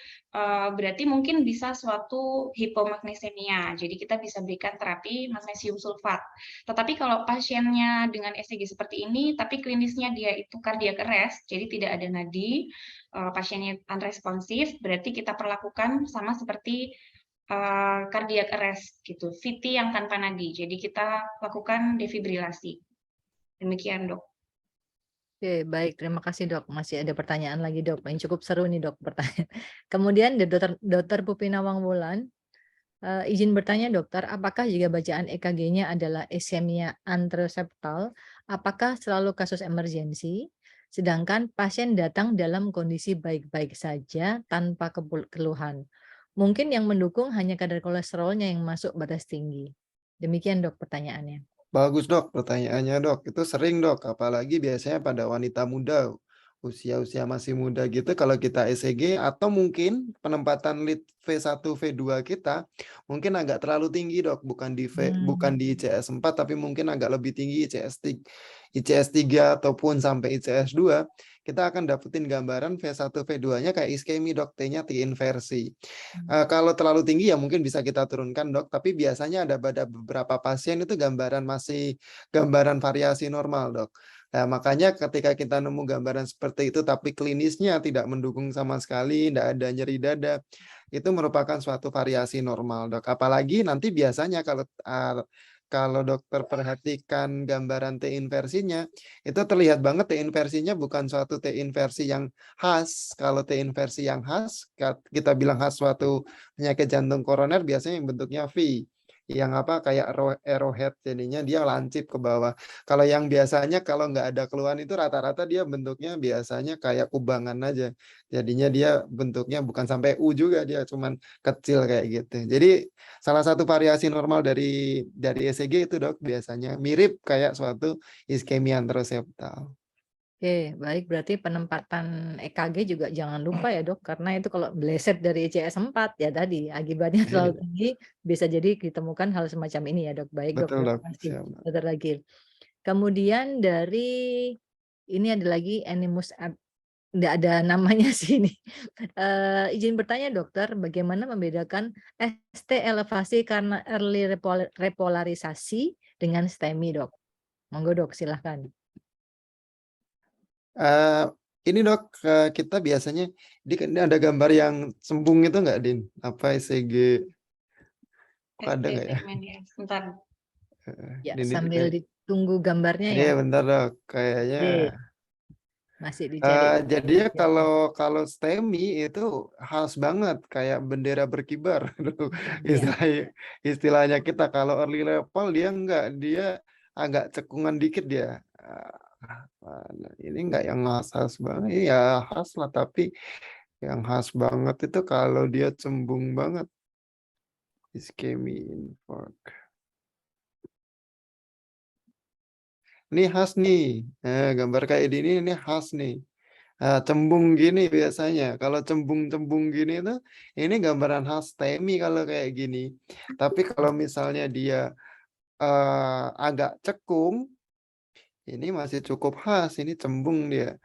berarti mungkin bisa suatu hipomagnesemia. Jadi kita bisa berikan terapi magnesium sulfat. Tetapi kalau pasiennya dengan ECG seperti ini, tapi klinisnya dia itu cardiac arrest, jadi tidak ada nadi, pasiennya unresponsif, berarti kita perlakukan sama seperti cardiac arrest gitu, VT yang tanpa nadi. Jadi kita lakukan defibrilasi. Demikian dok. Oke, baik. Terima kasih dok. Masih ada pertanyaan lagi dok. Yang cukup seru nih dok pertanyaan. Kemudian Dr. Pupina Wangwulan, izin bertanya dokter, apakah jika bacaan EKG-nya adalah ischemia anteroseptal, apakah selalu kasus emergensi? Sedangkan pasien datang dalam kondisi baik-baik saja tanpa keluhan. Mungkin yang mendukung hanya kadar kolesterolnya yang masuk batas tinggi. Demikian dok pertanyaannya. Bagus dok, pertanyaannya dok. Itu sering dok, apalagi biasanya pada wanita muda, usia-usia masih muda gitu. Kalau kita ECG atau mungkin penempatan lead V1, V2 kita mungkin agak terlalu tinggi dok, bukan di ICS 4 tapi mungkin agak lebih tinggi ICS 3 ataupun sampai ICS 2. Kita akan dapetin gambaran V1, V2-nya kayak iskemi dok, T-nya T inversi. Kalau terlalu tinggi ya mungkin bisa kita turunkan dok, tapi biasanya ada pada beberapa pasien itu masih gambaran variasi normal dok. Nah, makanya ketika kita nemu gambaran seperti itu tapi klinisnya tidak mendukung sama sekali, tidak ada nyeri dada, itu merupakan suatu variasi normal dok. Apalagi nanti biasanya kalau dokter perhatikan gambaran T inversinya, itu terlihat banget T inversinya bukan suatu T inversi yang khas. Kalau T inversi yang khas, kita bilang khas suatu penyakit jantung koroner, biasanya yang bentuknya V, yang kayak arrowhead, jadinya dia lancip ke bawah. Kalau yang biasanya kalau nggak ada keluhan itu rata-rata dia bentuknya biasanya kayak kubangan aja, jadinya dia bentuknya bukan sampai U juga, dia cuman kecil kayak gitu. Jadi salah satu variasi normal dari ECG itu dok, biasanya mirip kayak suatu iskemia anteroseptal. Oke, baik. Berarti penempatan EKG juga jangan lupa ya dok, karena itu kalau meleset dari ICS 4 ya tadi akibatnya terlalu tinggi, bisa jadi ditemukan hal semacam ini ya dok. Baik dok, Betul terima dok. kasih Siap. Dokter Ragil. Kemudian dari ini ada lagi animus nggak ada namanya sih ini. Izin bertanya dokter, bagaimana membedakan ST elevasi karena early repolarisasi dengan STEMI dok? Monggo dok, silahkan. Ini dok, kita biasanya ini ada gambar yang cembung itu nggak Din? Apa ECG? Kok ada nggak ya? Sebentar. Ya, Din, sambil ditunggu gambarnya ya. Iya bentar dok, kayaknya. Masih dicari. Jadinya kalau STEMI itu khas banget, kayak bendera berkibar. Istilahnya kita. Kalau early level dia enggak, dia agak cekungan dikit dia. Ini enggak yang khas banget, ya khas lah, tapi yang khas banget itu kalau dia cembung banget. Iskemi infark. Ini khas nih. Gambar kayak ini khas nih. Cembung gini biasanya. Kalau cembung-cembung gini tuh, ini gambaran khas STEMI kalau kayak gini. Tapi kalau misalnya dia agak cekung, ini masih cukup khas. Ini cembung dia.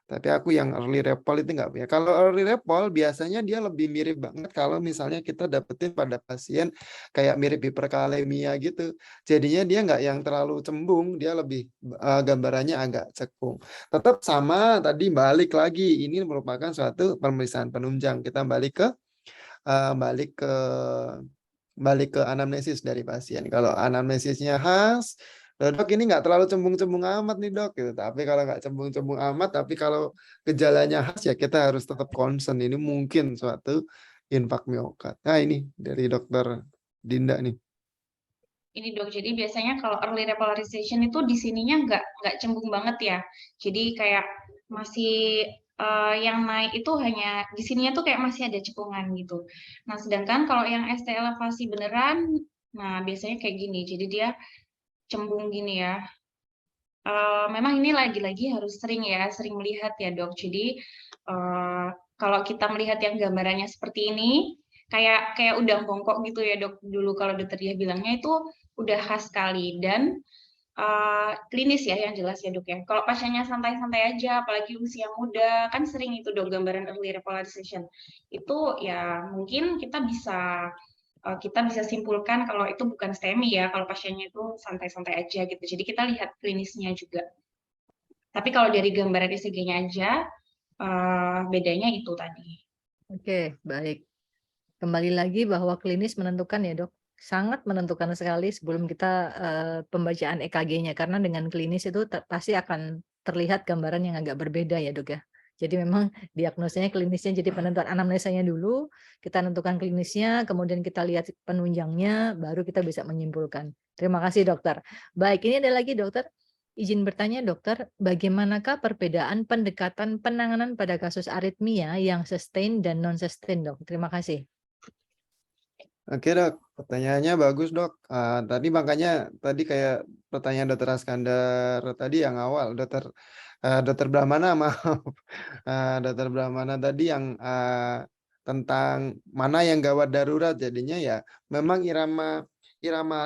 Tapi aku yang early repol itu nggak punya. Kalau early repol biasanya dia lebih mirip banget kalau misalnya kita dapetin pada pasien kayak mirip hiperkalemia gitu. Jadinya dia nggak yang terlalu cembung, dia lebih gambarannya agak cekung. Tetap sama tadi, balik lagi. Ini merupakan suatu pemeriksaan penunjang. Kita balik ke anamnesis dari pasien. Kalau anamnesisnya khas, dok ini nggak terlalu cembung-cembung amat nih dok, gitu. Tapi kalau nggak cembung-cembung amat, tapi kalau gejalanya khas ya kita harus tetap concern. Ini mungkin suatu infark miokard. Nah ini dari dokter Dinda nih. Ini dok, jadi biasanya kalau early repolarization itu di sininya nggak cembung banget ya. Jadi kayak masih yang naik itu hanya di sininya tuh kayak masih ada cekungan gitu. Nah, sedangkan kalau yang ST elevasi beneran, nah biasanya kayak gini. Jadi dia cembung gini ya. Memang ini lagi-lagi harus sering melihat ya dok. Jadi kalau kita melihat yang gambarannya seperti ini, kayak udang bongkok gitu ya dok. Dulu kalau dokter dia bilangnya itu udah khas sekali dan klinis ya yang jelas ya dok ya. Kalau pasiennya santai-santai aja, apalagi usia muda, kan sering itu dok gambaran early repolarization. Itu ya mungkin kita bisa simpulkan kalau itu bukan STEMI ya, kalau pasiennya itu santai-santai aja gitu. Jadi kita lihat klinisnya juga. Tapi kalau dari gambaran ECG-nya aja, bedanya itu tadi. Oke, baik. Kembali lagi bahwa klinis menentukan ya dok, sangat menentukan sekali sebelum kita pembacaan EKG-nya, karena dengan klinis itu pasti akan terlihat gambaran yang agak berbeda ya dok ya. Jadi memang diagnosanya klinisnya, jadi penentuan anamnesanya dulu, kita tentukan klinisnya, kemudian kita lihat penunjangnya, baru kita bisa menyimpulkan. Terima kasih dokter. Baik, ini ada lagi dokter. Izin bertanya dokter, bagaimanakah perbedaan pendekatan penanganan pada kasus aritmia yang sustain dan non-sustain dok? Terima kasih. Oke dok, pertanyaannya bagus dok. Tadi makanya tadi kayak pertanyaan dokter Askandar tadi yang awal, dokter Brahmana maaf, dokter Brahmana tadi yang tentang mana yang gawat darurat. Jadinya ya memang irama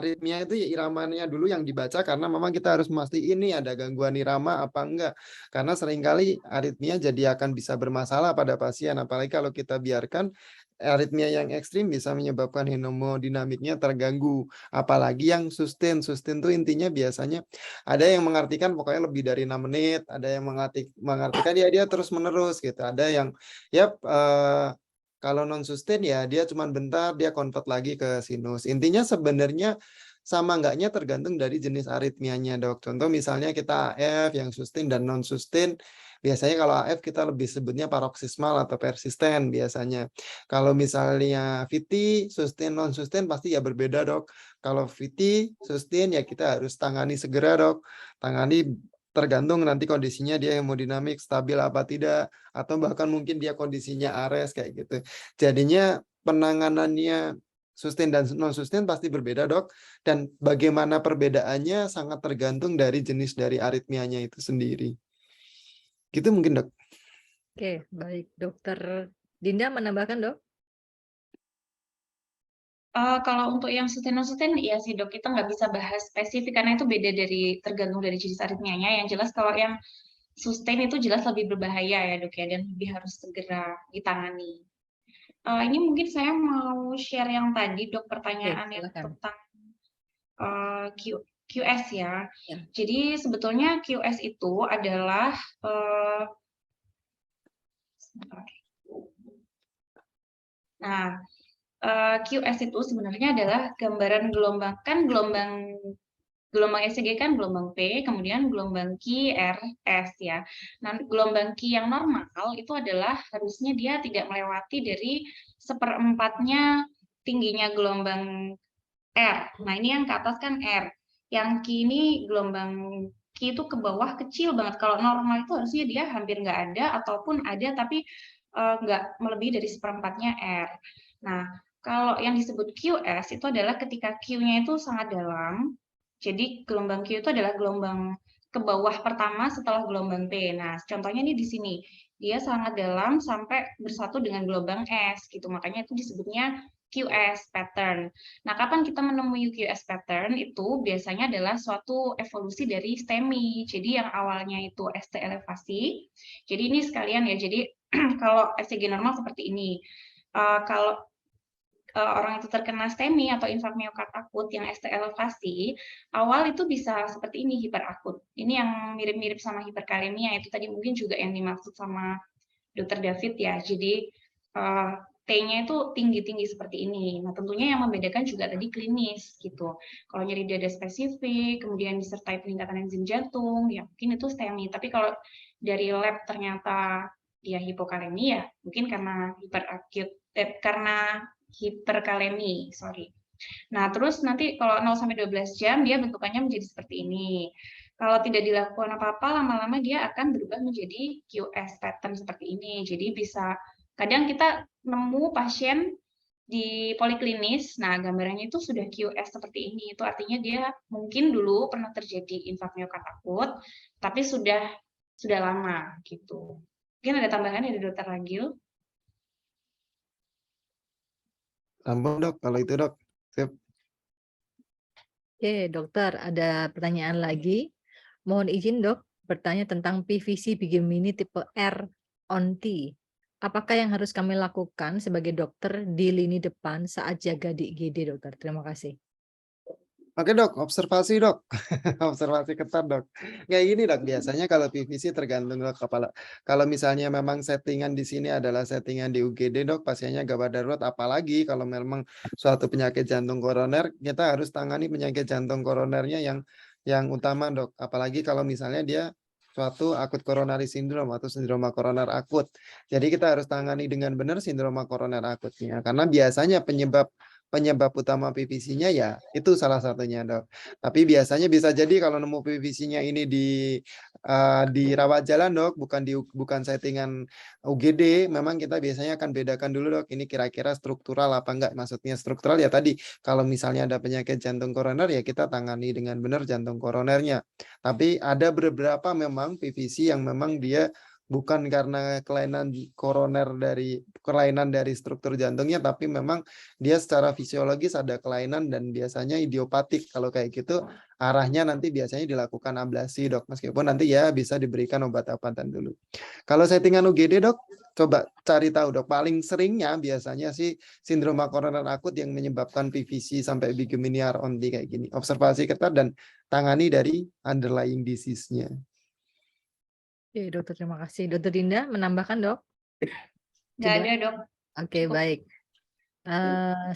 aritmia itu ya iramanya dulu yang dibaca karena memang kita harus memastikan ini ada gangguan irama apa enggak. Karena seringkali aritmia jadi akan bisa bermasalah pada pasien, apalagi kalau kita biarkan aritmia yang ekstrim bisa menyebabkan hemodinamiknya terganggu, apalagi yang sustain. Sustain itu intinya biasanya ada yang mengartikan pokoknya lebih dari 6 menit, ada yang mengartikan ya dia terus menerus gitu, ada yang ya kalau non sustain ya dia cuma bentar dia convert lagi ke sinus. Intinya sebenarnya sama enggaknya tergantung dari jenis aritmianya dok. Contoh misalnya kita AF yang sustain dan non sustain. Biasanya kalau AF kita lebih sebutnya paroksismal atau persisten biasanya. Kalau misalnya VT, sustain, non sustain pasti ya berbeda dok. Kalau VT, sustain ya kita harus tangani segera dok. Tangani tergantung nanti kondisinya dia hemodinamik stabil apa tidak. Atau bahkan mungkin dia kondisinya ARES kayak gitu. Jadinya penanganannya sustain dan non sustain pasti berbeda dok. Dan bagaimana perbedaannya sangat tergantung dari jenis dari aritmianya itu sendiri. Gitu mungkin dok. Oke, baik. Dokter Dinda menambahkan dok? Kalau untuk yang sustain non sustain ya sih dok, kita nggak bisa bahas spesifik karena itu beda tergantung dari jenis aritmianya. Yang jelas kalau yang sustain itu jelas lebih berbahaya ya dok ya, dan lebih harus segera ditangani. Ini mungkin saya mau share yang tadi dok, pertanyaan yang silakan. tentang QS ya. Ya. Jadi sebetulnya QS itu adalah QS itu sebenarnya adalah gambaran gelombang, kan gelombang ECG kan gelombang P, kemudian gelombang Q, R, S ya. Nah, gelombang Q yang normal itu adalah harusnya dia tidak melewati dari 1/4-nya tingginya gelombang R. Nah, ini yang ke atas kan R. Yang Q ini gelombang Q itu ke bawah kecil banget. Kalau normal itu harusnya dia hampir nggak ada, ataupun ada tapi nggak melebihi dari 1/4-nya R. Nah, kalau yang disebut QS itu adalah ketika Q-nya itu sangat dalam. Jadi gelombang Q itu adalah gelombang ke bawah pertama setelah gelombang P. Nah, contohnya ini di sini. Dia sangat dalam sampai bersatu dengan gelombang S gitu. Makanya itu disebutnya QS pattern. Nah, kapan kita menemui QS pattern itu biasanya adalah suatu evolusi dari STEMI. Jadi yang awalnya itu ST elevasi. Jadi ini sekalian ya. Jadi kalau ECG normal seperti ini. Kalau orang itu terkena STEMI atau infark miokard akut yang ST elevasi, awal itu bisa seperti ini, hiperakut. Ini yang mirip-mirip sama hiperkalemia, itu tadi mungkin juga yang dimaksud sama Dr. David ya. Jadi T-nya itu tinggi-tinggi seperti ini. Nah, tentunya yang membedakan juga tadi klinis gitu. Kalau nyeri dada spesifik, kemudian disertai peningkatan enzim jantung, ya mungkin itu STEMI. Tapi kalau dari lab ternyata dia hipokalemia, mungkin karena hiperkalemi, sorry. Nah, terus nanti kalau 0-12 jam dia bentukannya menjadi seperti ini. Kalau tidak dilakukan apa-apa, lama-lama dia akan berubah menjadi QS pattern seperti ini. Jadi bisa, kadang kita nemu pasien di poliklinis, nah gambarannya itu sudah QS seperti ini. Itu artinya dia mungkin dulu pernah terjadi infark miokard akut, tapi sudah lama gitu. Mungkin ada tambahan dari Dr. Ragil? Ampun dok, kalau itu dok. Sip. Oke, dokter, ada pertanyaan lagi. Mohon izin dok, bertanya tentang PVC Bigemini tipe R on T. Apakah yang harus kami lakukan sebagai dokter di lini depan saat jaga di IGD, dokter? Terima kasih. Oke dok, observasi dok, observasi ketat dok. Kayak gini dok, biasanya kalau PVC tergantung dok kepala. Kalau misalnya memang settingan di sini adalah settingan di UGD dok, pasiennya gawat darurat. Apalagi kalau memang suatu penyakit jantung koroner, kita harus tangani penyakit jantung koronernya yang utama dok. Apalagi kalau misalnya dia suatu akut coronary syndrome atau sindroma koroner akut. Jadi kita harus tangani dengan benar sindroma koroner akutnya. Karena biasanya penyebab penyebab utama PVC-nya ya itu salah satunya dok. Tapi biasanya bisa jadi kalau nemu PVC-nya ini di rawat jalan dok, bukan settingan UGD, memang kita biasanya akan bedakan dulu dok, ini kira-kira struktural apa enggak. Maksudnya struktural ya tadi, kalau misalnya ada penyakit jantung koroner ya kita tangani dengan benar jantung koronernya. Tapi ada beberapa memang PVC yang memang dia bukan karena kelainan dari struktur jantungnya, tapi memang dia secara fisiologis ada kelainan dan biasanya idiopatik. Kalau kayak gitu arahnya nanti biasanya dilakukan ablasi dok, meskipun nanti ya bisa diberikan obat-obatan dulu. Kalau settingan UGD dok, coba cari tahu dok, paling seringnya biasanya sih sindroma koroner akut yang menyebabkan PVC sampai bigaminia only kayak gini. Observasi ketat dan tangani dari underlying disease-nya. Oke, dokter, terima kasih. Dokter Dinda menambahkan dok? Nggak Sudah? ada dok. Oke, baik.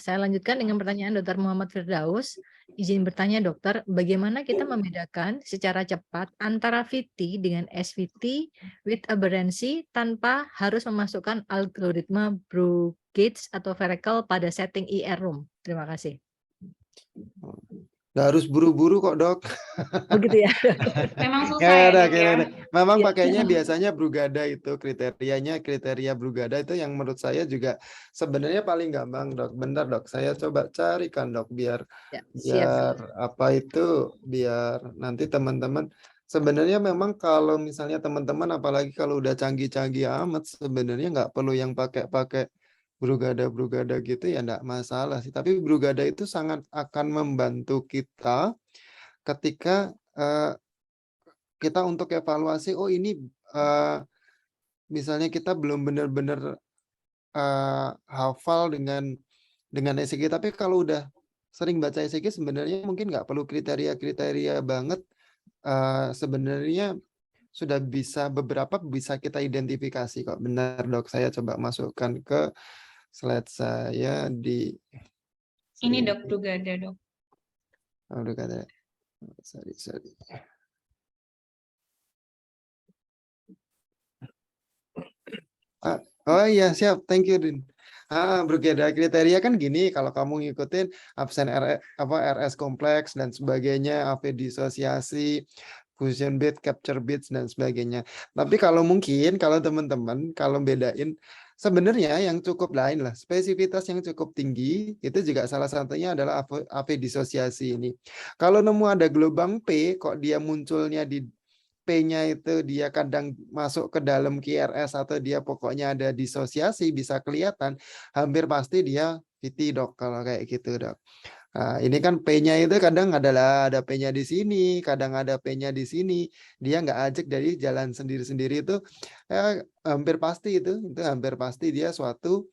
Saya lanjutkan dengan pertanyaan Dr. Muhammad Firdaus. Izin bertanya dokter, bagaimana kita membedakan secara cepat antara VT dengan SVT with aberrancy tanpa harus memasukkan algoritma Brugage atau Ferekel pada setting IR room? Terima kasih. Nggak harus buru-buru kok dok. Begitu ya. Memang susah Ya, ya ada, dok ya. memang Iya. pakainya biasanya Brugada itu kriteria Brugada itu yang menurut saya juga sebenarnya paling gampang dok. Bentar dok, saya coba carikan dok biar Ya, siap. biar nanti teman-teman sebenarnya memang kalau misalnya teman-teman apalagi kalau udah canggih-canggih amat sebenarnya nggak perlu yang pakai Brugada gitu ya enggak masalah sih. Tapi Brugada itu sangat akan membantu kita ketika kita untuk evaluasi, oh ini misalnya kita belum benar-benar hafal dengan ECG, tapi kalau udah sering baca ECG sebenarnya mungkin nggak perlu kriteria banget. Sebenarnya sudah beberapa bisa kita identifikasi kok. Benar dok, saya coba masukkan ke slide saya di Ini dok Brugada dok. Brugada. Sorry. Oh iya siap, thank you Din. Brugada kriteria kan gini, kalau kamu ngikutin absen RS kompleks dan sebagainya, AV disosiasi, fusion bit, capture bits dan sebagainya. Tapi kalau teman-teman kalau bedain sebenarnya yang cukup lain lah, spesifitas yang cukup tinggi itu juga salah satunya adalah AV disosiasi ini. Kalau nemu ada gelombang P kok dia munculnya di P-nya itu dia kadang masuk ke dalam QRS atau dia pokoknya ada disosiasi, bisa kelihatan, hampir pasti dia VT dok kalau kayak gitu dok. Nah, ini kan P-nya itu kadang ada P-nya di sini, kadang ada P-nya di sini, dia nggak ajak dari jalan sendiri-sendiri itu, hampir pasti hampir pasti dia suatu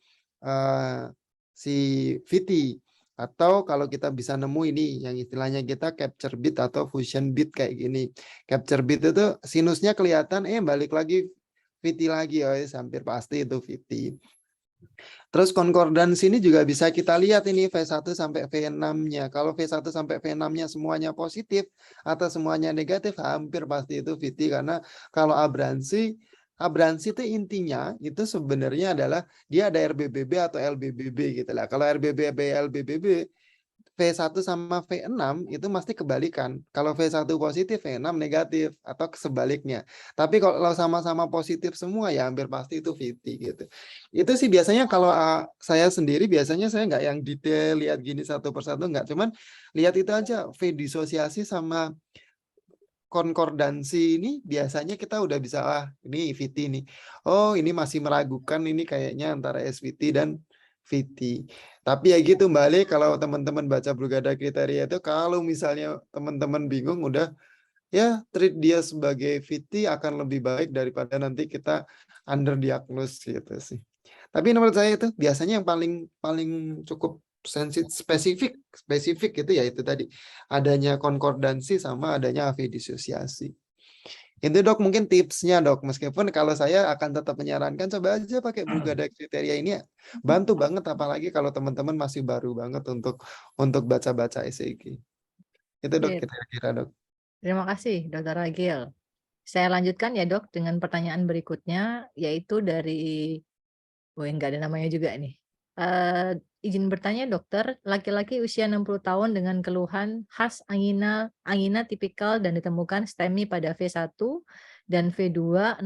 si VT. Atau kalau kita bisa nemu ini yang istilahnya kita capture bit atau fusion bit kayak gini. Capture bit itu sinusnya kelihatan, balik lagi VT lagi, hampir pasti itu VT. Terus konkordansi ini juga bisa kita lihat ini V1 sampai V6-nya. Kalau V1 sampai V6-nya semuanya positif atau semuanya negatif, hampir pasti itu VT. Karena kalau aberransi itu intinya itu sebenarnya adalah dia ada RBBB atau LBBB gitu lah. Kalau RBBB, LBBB, V1 sama V6 itu mesti kebalikan. Kalau V1 positif, V6 negatif atau sebaliknya. Tapi kalau sama-sama positif semua ya hampir pasti itu VT gitu. Itu sih biasanya kalau saya sendiri biasanya saya nggak yang detail lihat gini satu persatu, nggak, cuman lihat itu aja V disosiasi sama konkordansi ini biasanya kita udah bisa ini VT nih. Oh, ini masih meragukan ini kayaknya antara SVT dan VT. Tapi ya gitu balik kalau teman-teman baca Brugada kriteria itu kalau misalnya teman-teman bingung udah ya treat dia sebagai VT akan lebih baik daripada nanti kita underdiagnose gitu sih. Tapi menurut saya itu biasanya yang paling cukup spesifik itu ya itu tadi adanya konkordansi sama adanya AV disosiasi. Itu dok mungkin tipsnya dok, meskipun kalau saya akan tetap menyarankan coba aja pakai Brugada kriteria ini ya. Bantu banget apalagi kalau teman-teman masih baru banget untuk baca-baca ECG. Itu dok kira-kira dok. Terima kasih Dr. Agil. Saya lanjutkan ya dok dengan pertanyaan berikutnya, yaitu dari, enggak ada namanya juga nih. Izin bertanya dokter, laki-laki usia 60 tahun dengan keluhan khas angina tipikal dan ditemukan STEMI pada V1 dan V2 0,4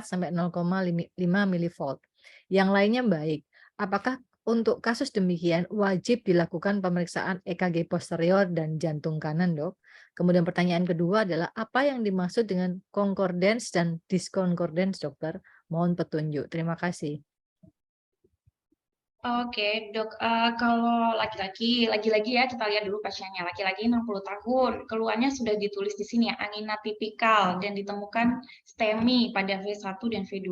sampai 0,5 milivolt. Yang lainnya baik. Apakah untuk kasus demikian wajib dilakukan pemeriksaan EKG posterior dan jantung kanan, Dok? Kemudian pertanyaan kedua adalah apa yang dimaksud dengan concordance dan discordance, dokter? Mohon petunjuk. Terima kasih. Oke, Dok. Kalau laki-laki, lagi-lagi ya kita lihat dulu pasiennya. Laki-laki 60 tahun, keluhannya sudah ditulis di sini ya, angina tipikal dan ditemukan STEMI pada V1 dan V2.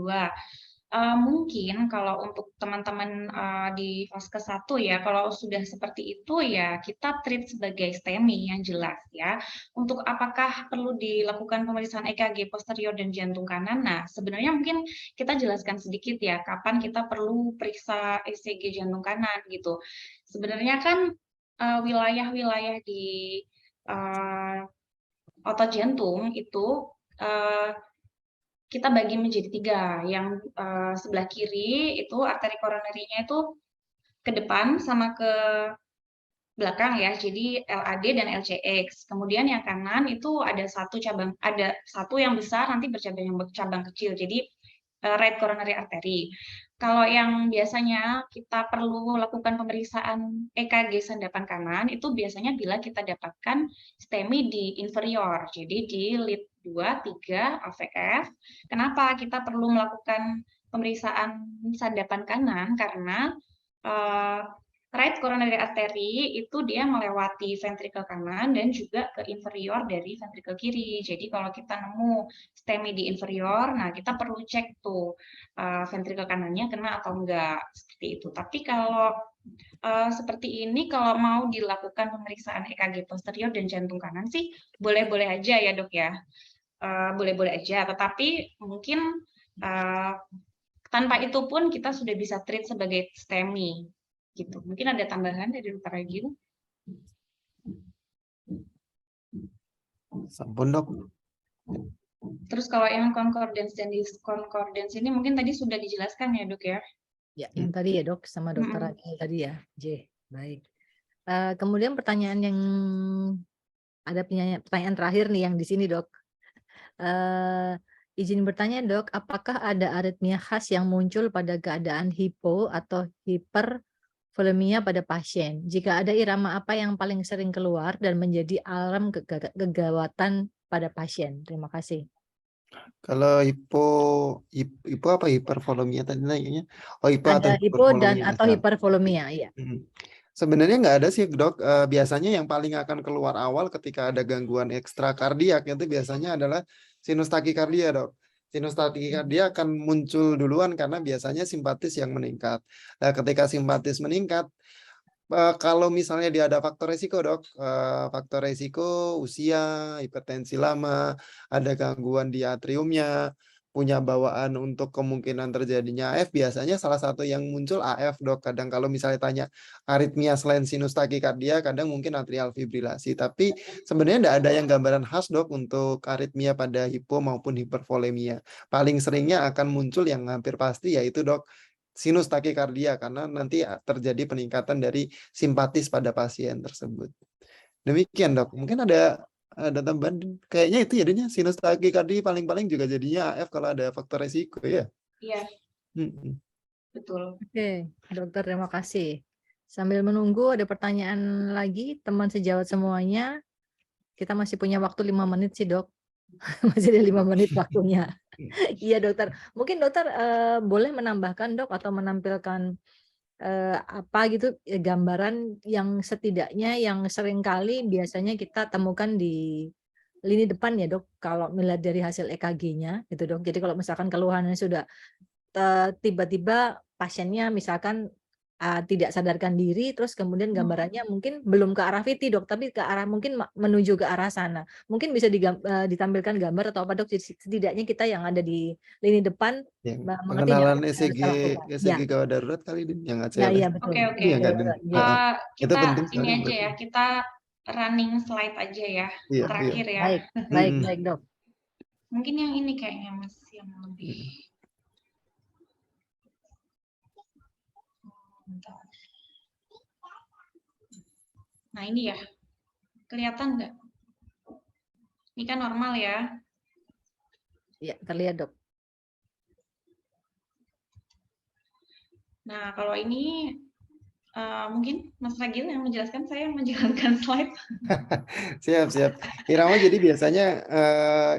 Mungkin kalau untuk teman-teman di fase 1 ya, kalau sudah seperti itu ya kita treat sebagai STEMI yang jelas ya. Untuk apakah perlu dilakukan pemeriksaan EKG posterior dan jantung kanan? Nah, sebenarnya mungkin kita jelaskan sedikit ya, kapan kita perlu periksa ECG jantung kanan gitu. Sebenarnya kan wilayah-wilayah di otot jantung itu kita bagi menjadi 3. Yang sebelah kiri itu arteri koronerinya itu ke depan sama ke belakang ya, jadi LAD dan LCX. Kemudian yang kanan itu ada satu yang besar nanti bercabang kecil. Jadi right coronary artery. Kalau yang biasanya kita perlu lakukan pemeriksaan EKG sandapan kanan itu biasanya bila kita dapatkan STEMI di inferior, jadi di lead 2, 3, AVF. Kenapa kita perlu melakukan pemeriksaan sandapan kanan? Karena right coronary artery itu dia melewati ventricle kanan dan juga ke inferior dari ventricle kiri. Jadi kalau kita nemu STEMI di inferior, nah kita perlu cek tuh ventricle kanannya kena atau enggak, seperti itu. Tapi kalau seperti ini, kalau mau dilakukan pemeriksaan EKG posterior dan jantung kanan sih boleh-boleh aja ya dok ya, boleh-boleh aja. Tetapi mungkin tanpa itu pun kita sudah bisa treat sebagai STEMI. Gitu. Mungkin ada tambahan dari Dr. Agil? Sampun dok. Terus kalau yang concordance dan discordance ini mungkin tadi sudah dijelaskan ya dok ya? Ya, yang tadi ya dok sama Dr. Agil tadi ya, J. Baik. Kemudian pertanyaan yang ada pertanyaan terakhir nih yang di sini dok. Izin bertanya dok, apakah ada aritmia khas yang muncul pada keadaan hipo atau hipervolemia pada pasien? Jika ada, irama apa yang paling sering keluar dan menjadi alarm kegawatan pada pasien? Terima kasih. Kalau hipo apa hipervolemia tadi nanya? Oh, hipo atau Ada hipo dan hipervolemia. atau hipervolemia, iya. Sebenarnya nggak ada sih dok. Biasanya yang paling akan keluar awal ketika ada gangguan ekstrakardiak itu biasanya adalah sinus takikardia dok. Sinus takikardia akan muncul duluan karena biasanya simpatis yang meningkat. Nah, ketika simpatis meningkat, kalau misalnya dia ada faktor resiko dok, faktor resiko usia, hipertensi lama, ada gangguan di atriumnya, punya bawaan untuk kemungkinan terjadinya AF, biasanya salah satu yang muncul AF dok. Kadang kalau misalnya tanya aritmia selain sinus takikardia, kadang mungkin atrial fibrilasi. Tapi sebenarnya tidak ada yang gambaran khas dok untuk aritmia pada hipo maupun hipervolemia. Paling seringnya akan muncul yang hampir pasti yaitu dok sinus takikardia karena nanti terjadi peningkatan dari simpatis pada pasien tersebut. Demikian dok. Mungkin ada tambahan kayaknya itu jadinya sinus takikardia paling-paling juga jadinya AF kalau ada faktor resiko ya. Iya. Betul. Oke, dokter terima kasih. Sambil menunggu ada pertanyaan lagi teman sejawat semuanya. Kita masih punya waktu 5 menit sih dok. Masih ada 5 menit waktunya. Iya dokter. Mungkin dokter boleh menambahkan dok atau menampilkan apa gitu gambaran yang setidaknya yang seringkali biasanya kita temukan di lini depan ya dok kalau melihat dari hasil EKG-nya gitu dok. Jadi kalau misalkan keluhannya sudah tiba-tiba pasiennya misalkan tidak sadarkan diri terus kemudian gambarannya mungkin belum ke arah VT dok tapi ke arah mungkin menuju ke arah sana. Mungkin bisa ditampilkan gambar atau apa dok setidaknya kita yang ada di lini depan mengerti pengenalan ECG gawat darurat kali ini yang ACLS. Ya, iya betul. Oke. Kita ini aja ya, kita running slide aja ya, terakhir ya. Baik dok. Mungkin yang ini kayaknya Mas yang lebih. Nah ini ya, kelihatan nggak? Ini kan normal ya. Ya, terlihat dok. Nah kalau ini mungkin Mas Ragil yang menjelaskan, saya yang menjalankan slide. Siap. Irama jadi biasanya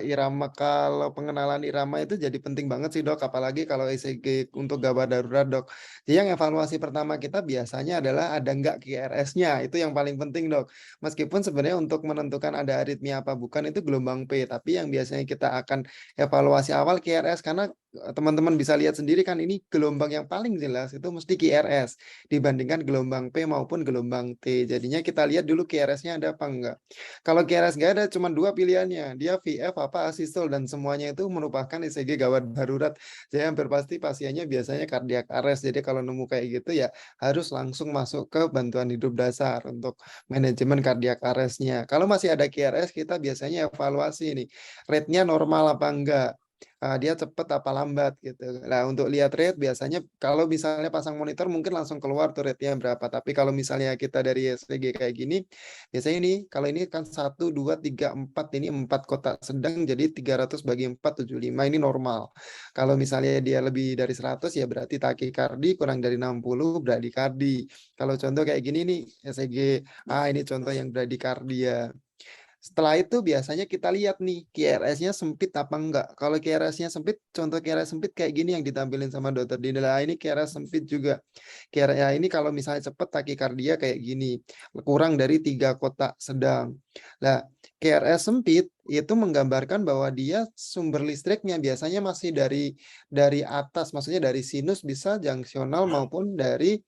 irama, kalau pengenalan irama itu jadi penting banget sih dok, apalagi kalau ECG untuk gawat darurat dok. Jadi yang evaluasi pertama kita biasanya adalah ada nggak QRS-nya, itu yang paling penting dok. Meskipun sebenarnya untuk menentukan ada aritmia apa bukan itu gelombang P, tapi yang biasanya kita akan evaluasi awal QRS, karena teman-teman bisa lihat sendiri kan ini gelombang yang paling jelas itu mesti QRS dibandingkan gelombang P maupun gelombang T. Jadinya kita lihat dulu QRS-nya ada apa enggak. Kalau QRS nggak ada, cuma dua pilihannya. Dia VF apa asistol, dan semuanya itu merupakan ECG gawat darurat. Jadi hampir pasti pasiennya biasanya cardiac arrest. Jadi kalau nemu kayak gitu ya harus langsung masuk ke bantuan hidup dasar untuk manajemen cardiac arrest-nya. Kalau masih ada QRS, kita biasanya evaluasi nih, rate-nya normal apa enggak. Dia cepat apa lambat gitu. Nah, untuk lihat rate biasanya kalau misalnya pasang monitor mungkin langsung keluar tuh rate-nya berapa. Tapi kalau misalnya kita dari ECG kayak gini, biasanya ini kalau ini kan 1, 2, 3, 4, ini 4 kotak sedang, jadi 300 bagi 4, 75, ini normal. Kalau misalnya dia lebih dari 100 ya berarti takikardi, kurang dari 60 bradikardi. Kalau contoh kayak gini nih ECG, ini contoh yang bradikardia. Setelah itu biasanya kita lihat nih QRS-nya sempit apa enggak. Kalau QRS-nya sempit, contoh QRS sempit kayak gini yang ditampilin sama dokter Dinda. Ini QRS sempit juga. QRS ya ini kalau misalnya cepet takikardia kayak gini, kurang dari 3 kotak sedang. Nah, QRS sempit itu menggambarkan bahwa dia sumber listriknya biasanya masih dari atas, maksudnya dari sinus bisa junctional maupun dari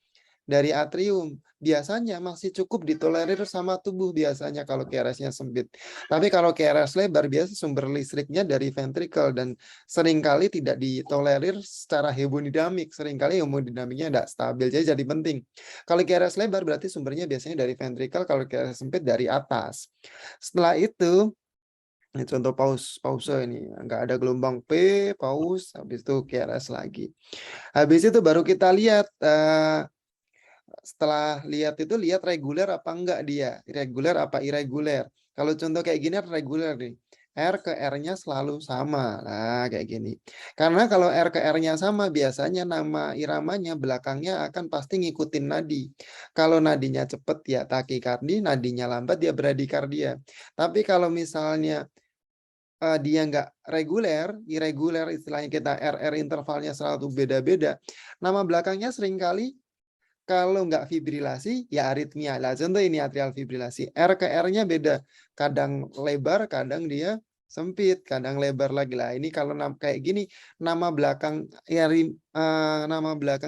atrium. Biasanya masih cukup ditolerir sama tubuh biasanya kalau QRS-nya sempit. Tapi kalau QRS lebar biasa sumber listriknya dari ventricle dan seringkali tidak ditolerir secara hemodinamik. Seringkali hemodinamiknya tidak stabil. Jadi penting. Kalau QRS lebar berarti sumbernya biasanya dari ventricle, kalau QRS sempit dari atas. Setelah itu ini contoh pause ini, nggak ada gelombang P, pause, habis itu QRS lagi. Habis itu baru kita lihat setelah lihat itu lihat reguler apa enggak dia, reguler apa irreguler. Kalau contoh kayak gini reguler nih, R ke R-nya selalu sama. Nah, kayak gini. Karena kalau R ke R-nya sama, biasanya nama iramanya belakangnya akan pasti ngikutin nadi. Kalau nadinya cepet ya takikardi, nadinya lambat dia bradikardia. Tapi kalau misalnya dia nggak reguler, irreguler, istilahnya kita RR intervalnya selalu beda-beda, nama belakangnya seringkali kalau nggak fibrilasi, ya aritmia. Lah, contoh ini atrial fibrilasi. R ke R-nya beda. Kadang lebar, kadang dia sempit, kadang lebar lagi. Lah, ini kalau kayak gini, nama belakang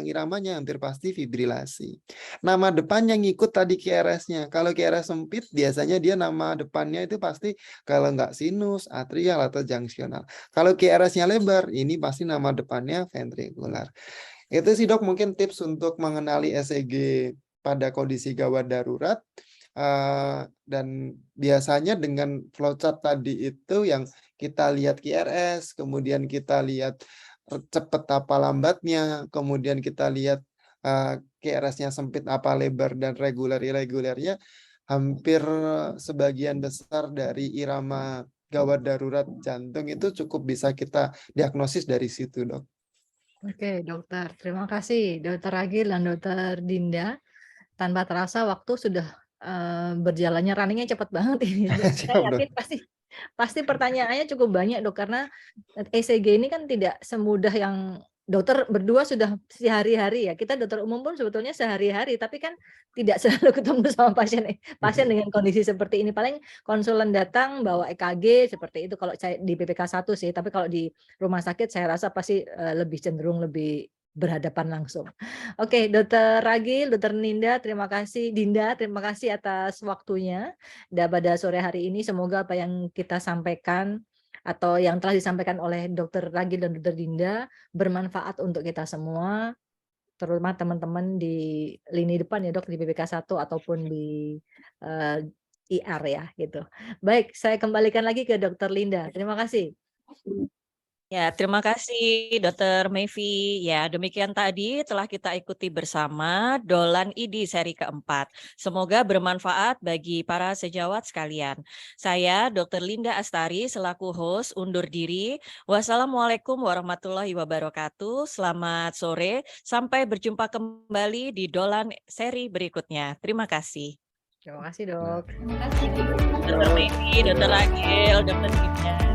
iramanya hampir pasti fibrilasi. Nama depannya ngikut tadi QRS-nya. Kalau QRS sempit, biasanya dia nama depannya itu pasti kalau nggak sinus, atrial, atau junctional. Kalau QRS-nya lebar, ini pasti nama depannya ventrikular. Itu sih dok mungkin tips untuk mengenali ECG pada kondisi gawat darurat. Dan biasanya dengan flowchart tadi itu yang kita lihat QRS, kemudian kita lihat cepat apa lambatnya, kemudian kita lihat QRS-nya sempit apa lebar dan reguler irregulernya, hampir sebagian besar dari irama gawat darurat jantung itu cukup bisa kita diagnosis dari situ dok. Oke, dokter. Terima kasih, Dokter Ragil dan Dokter Dinda. Tanpa terasa waktu sudah berjalannya, runningnya cepat banget ini. Saya Siap dok. yakin pasti pertanyaannya cukup banyak dok, karena ECG ini kan tidak semudah yang dokter berdua sudah sehari-hari ya. Kita dokter umum pun sebetulnya sehari-hari, tapi kan tidak selalu ketemu sama pasien dengan kondisi seperti ini. Paling konsulen datang bawa EKG seperti itu kalau saya di PPK 1 sih, tapi kalau di rumah sakit saya rasa pasti lebih cenderung lebih berhadapan langsung. Oke, Dokter Ragil, Dokter Dinda, terima kasih atas waktunya pada sore hari ini. Semoga apa yang kita sampaikan atau yang telah disampaikan oleh Dokter Ragil dan Dokter Dinda bermanfaat untuk kita semua, terutama teman-teman di lini depan ya dok, di PPK 1 ataupun di IR ya gitu. Baik, saya kembalikan lagi ke Dokter Linda. Terima kasih. Ya, terima kasih Dr. Mayfi. Ya, demikian tadi telah kita ikuti bersama Dolan ID seri keempat. Semoga bermanfaat bagi para sejawat sekalian. Saya Dr. Linda Astari selaku host undur diri. Wassalamualaikum warahmatullahi wabarakatuh. Selamat sore. Sampai berjumpa kembali di Dolan seri berikutnya. Terima kasih. Terima kasih, Dok. Terima kasih. Dr. Mayfi, Dr. Agil, Dr. Linda.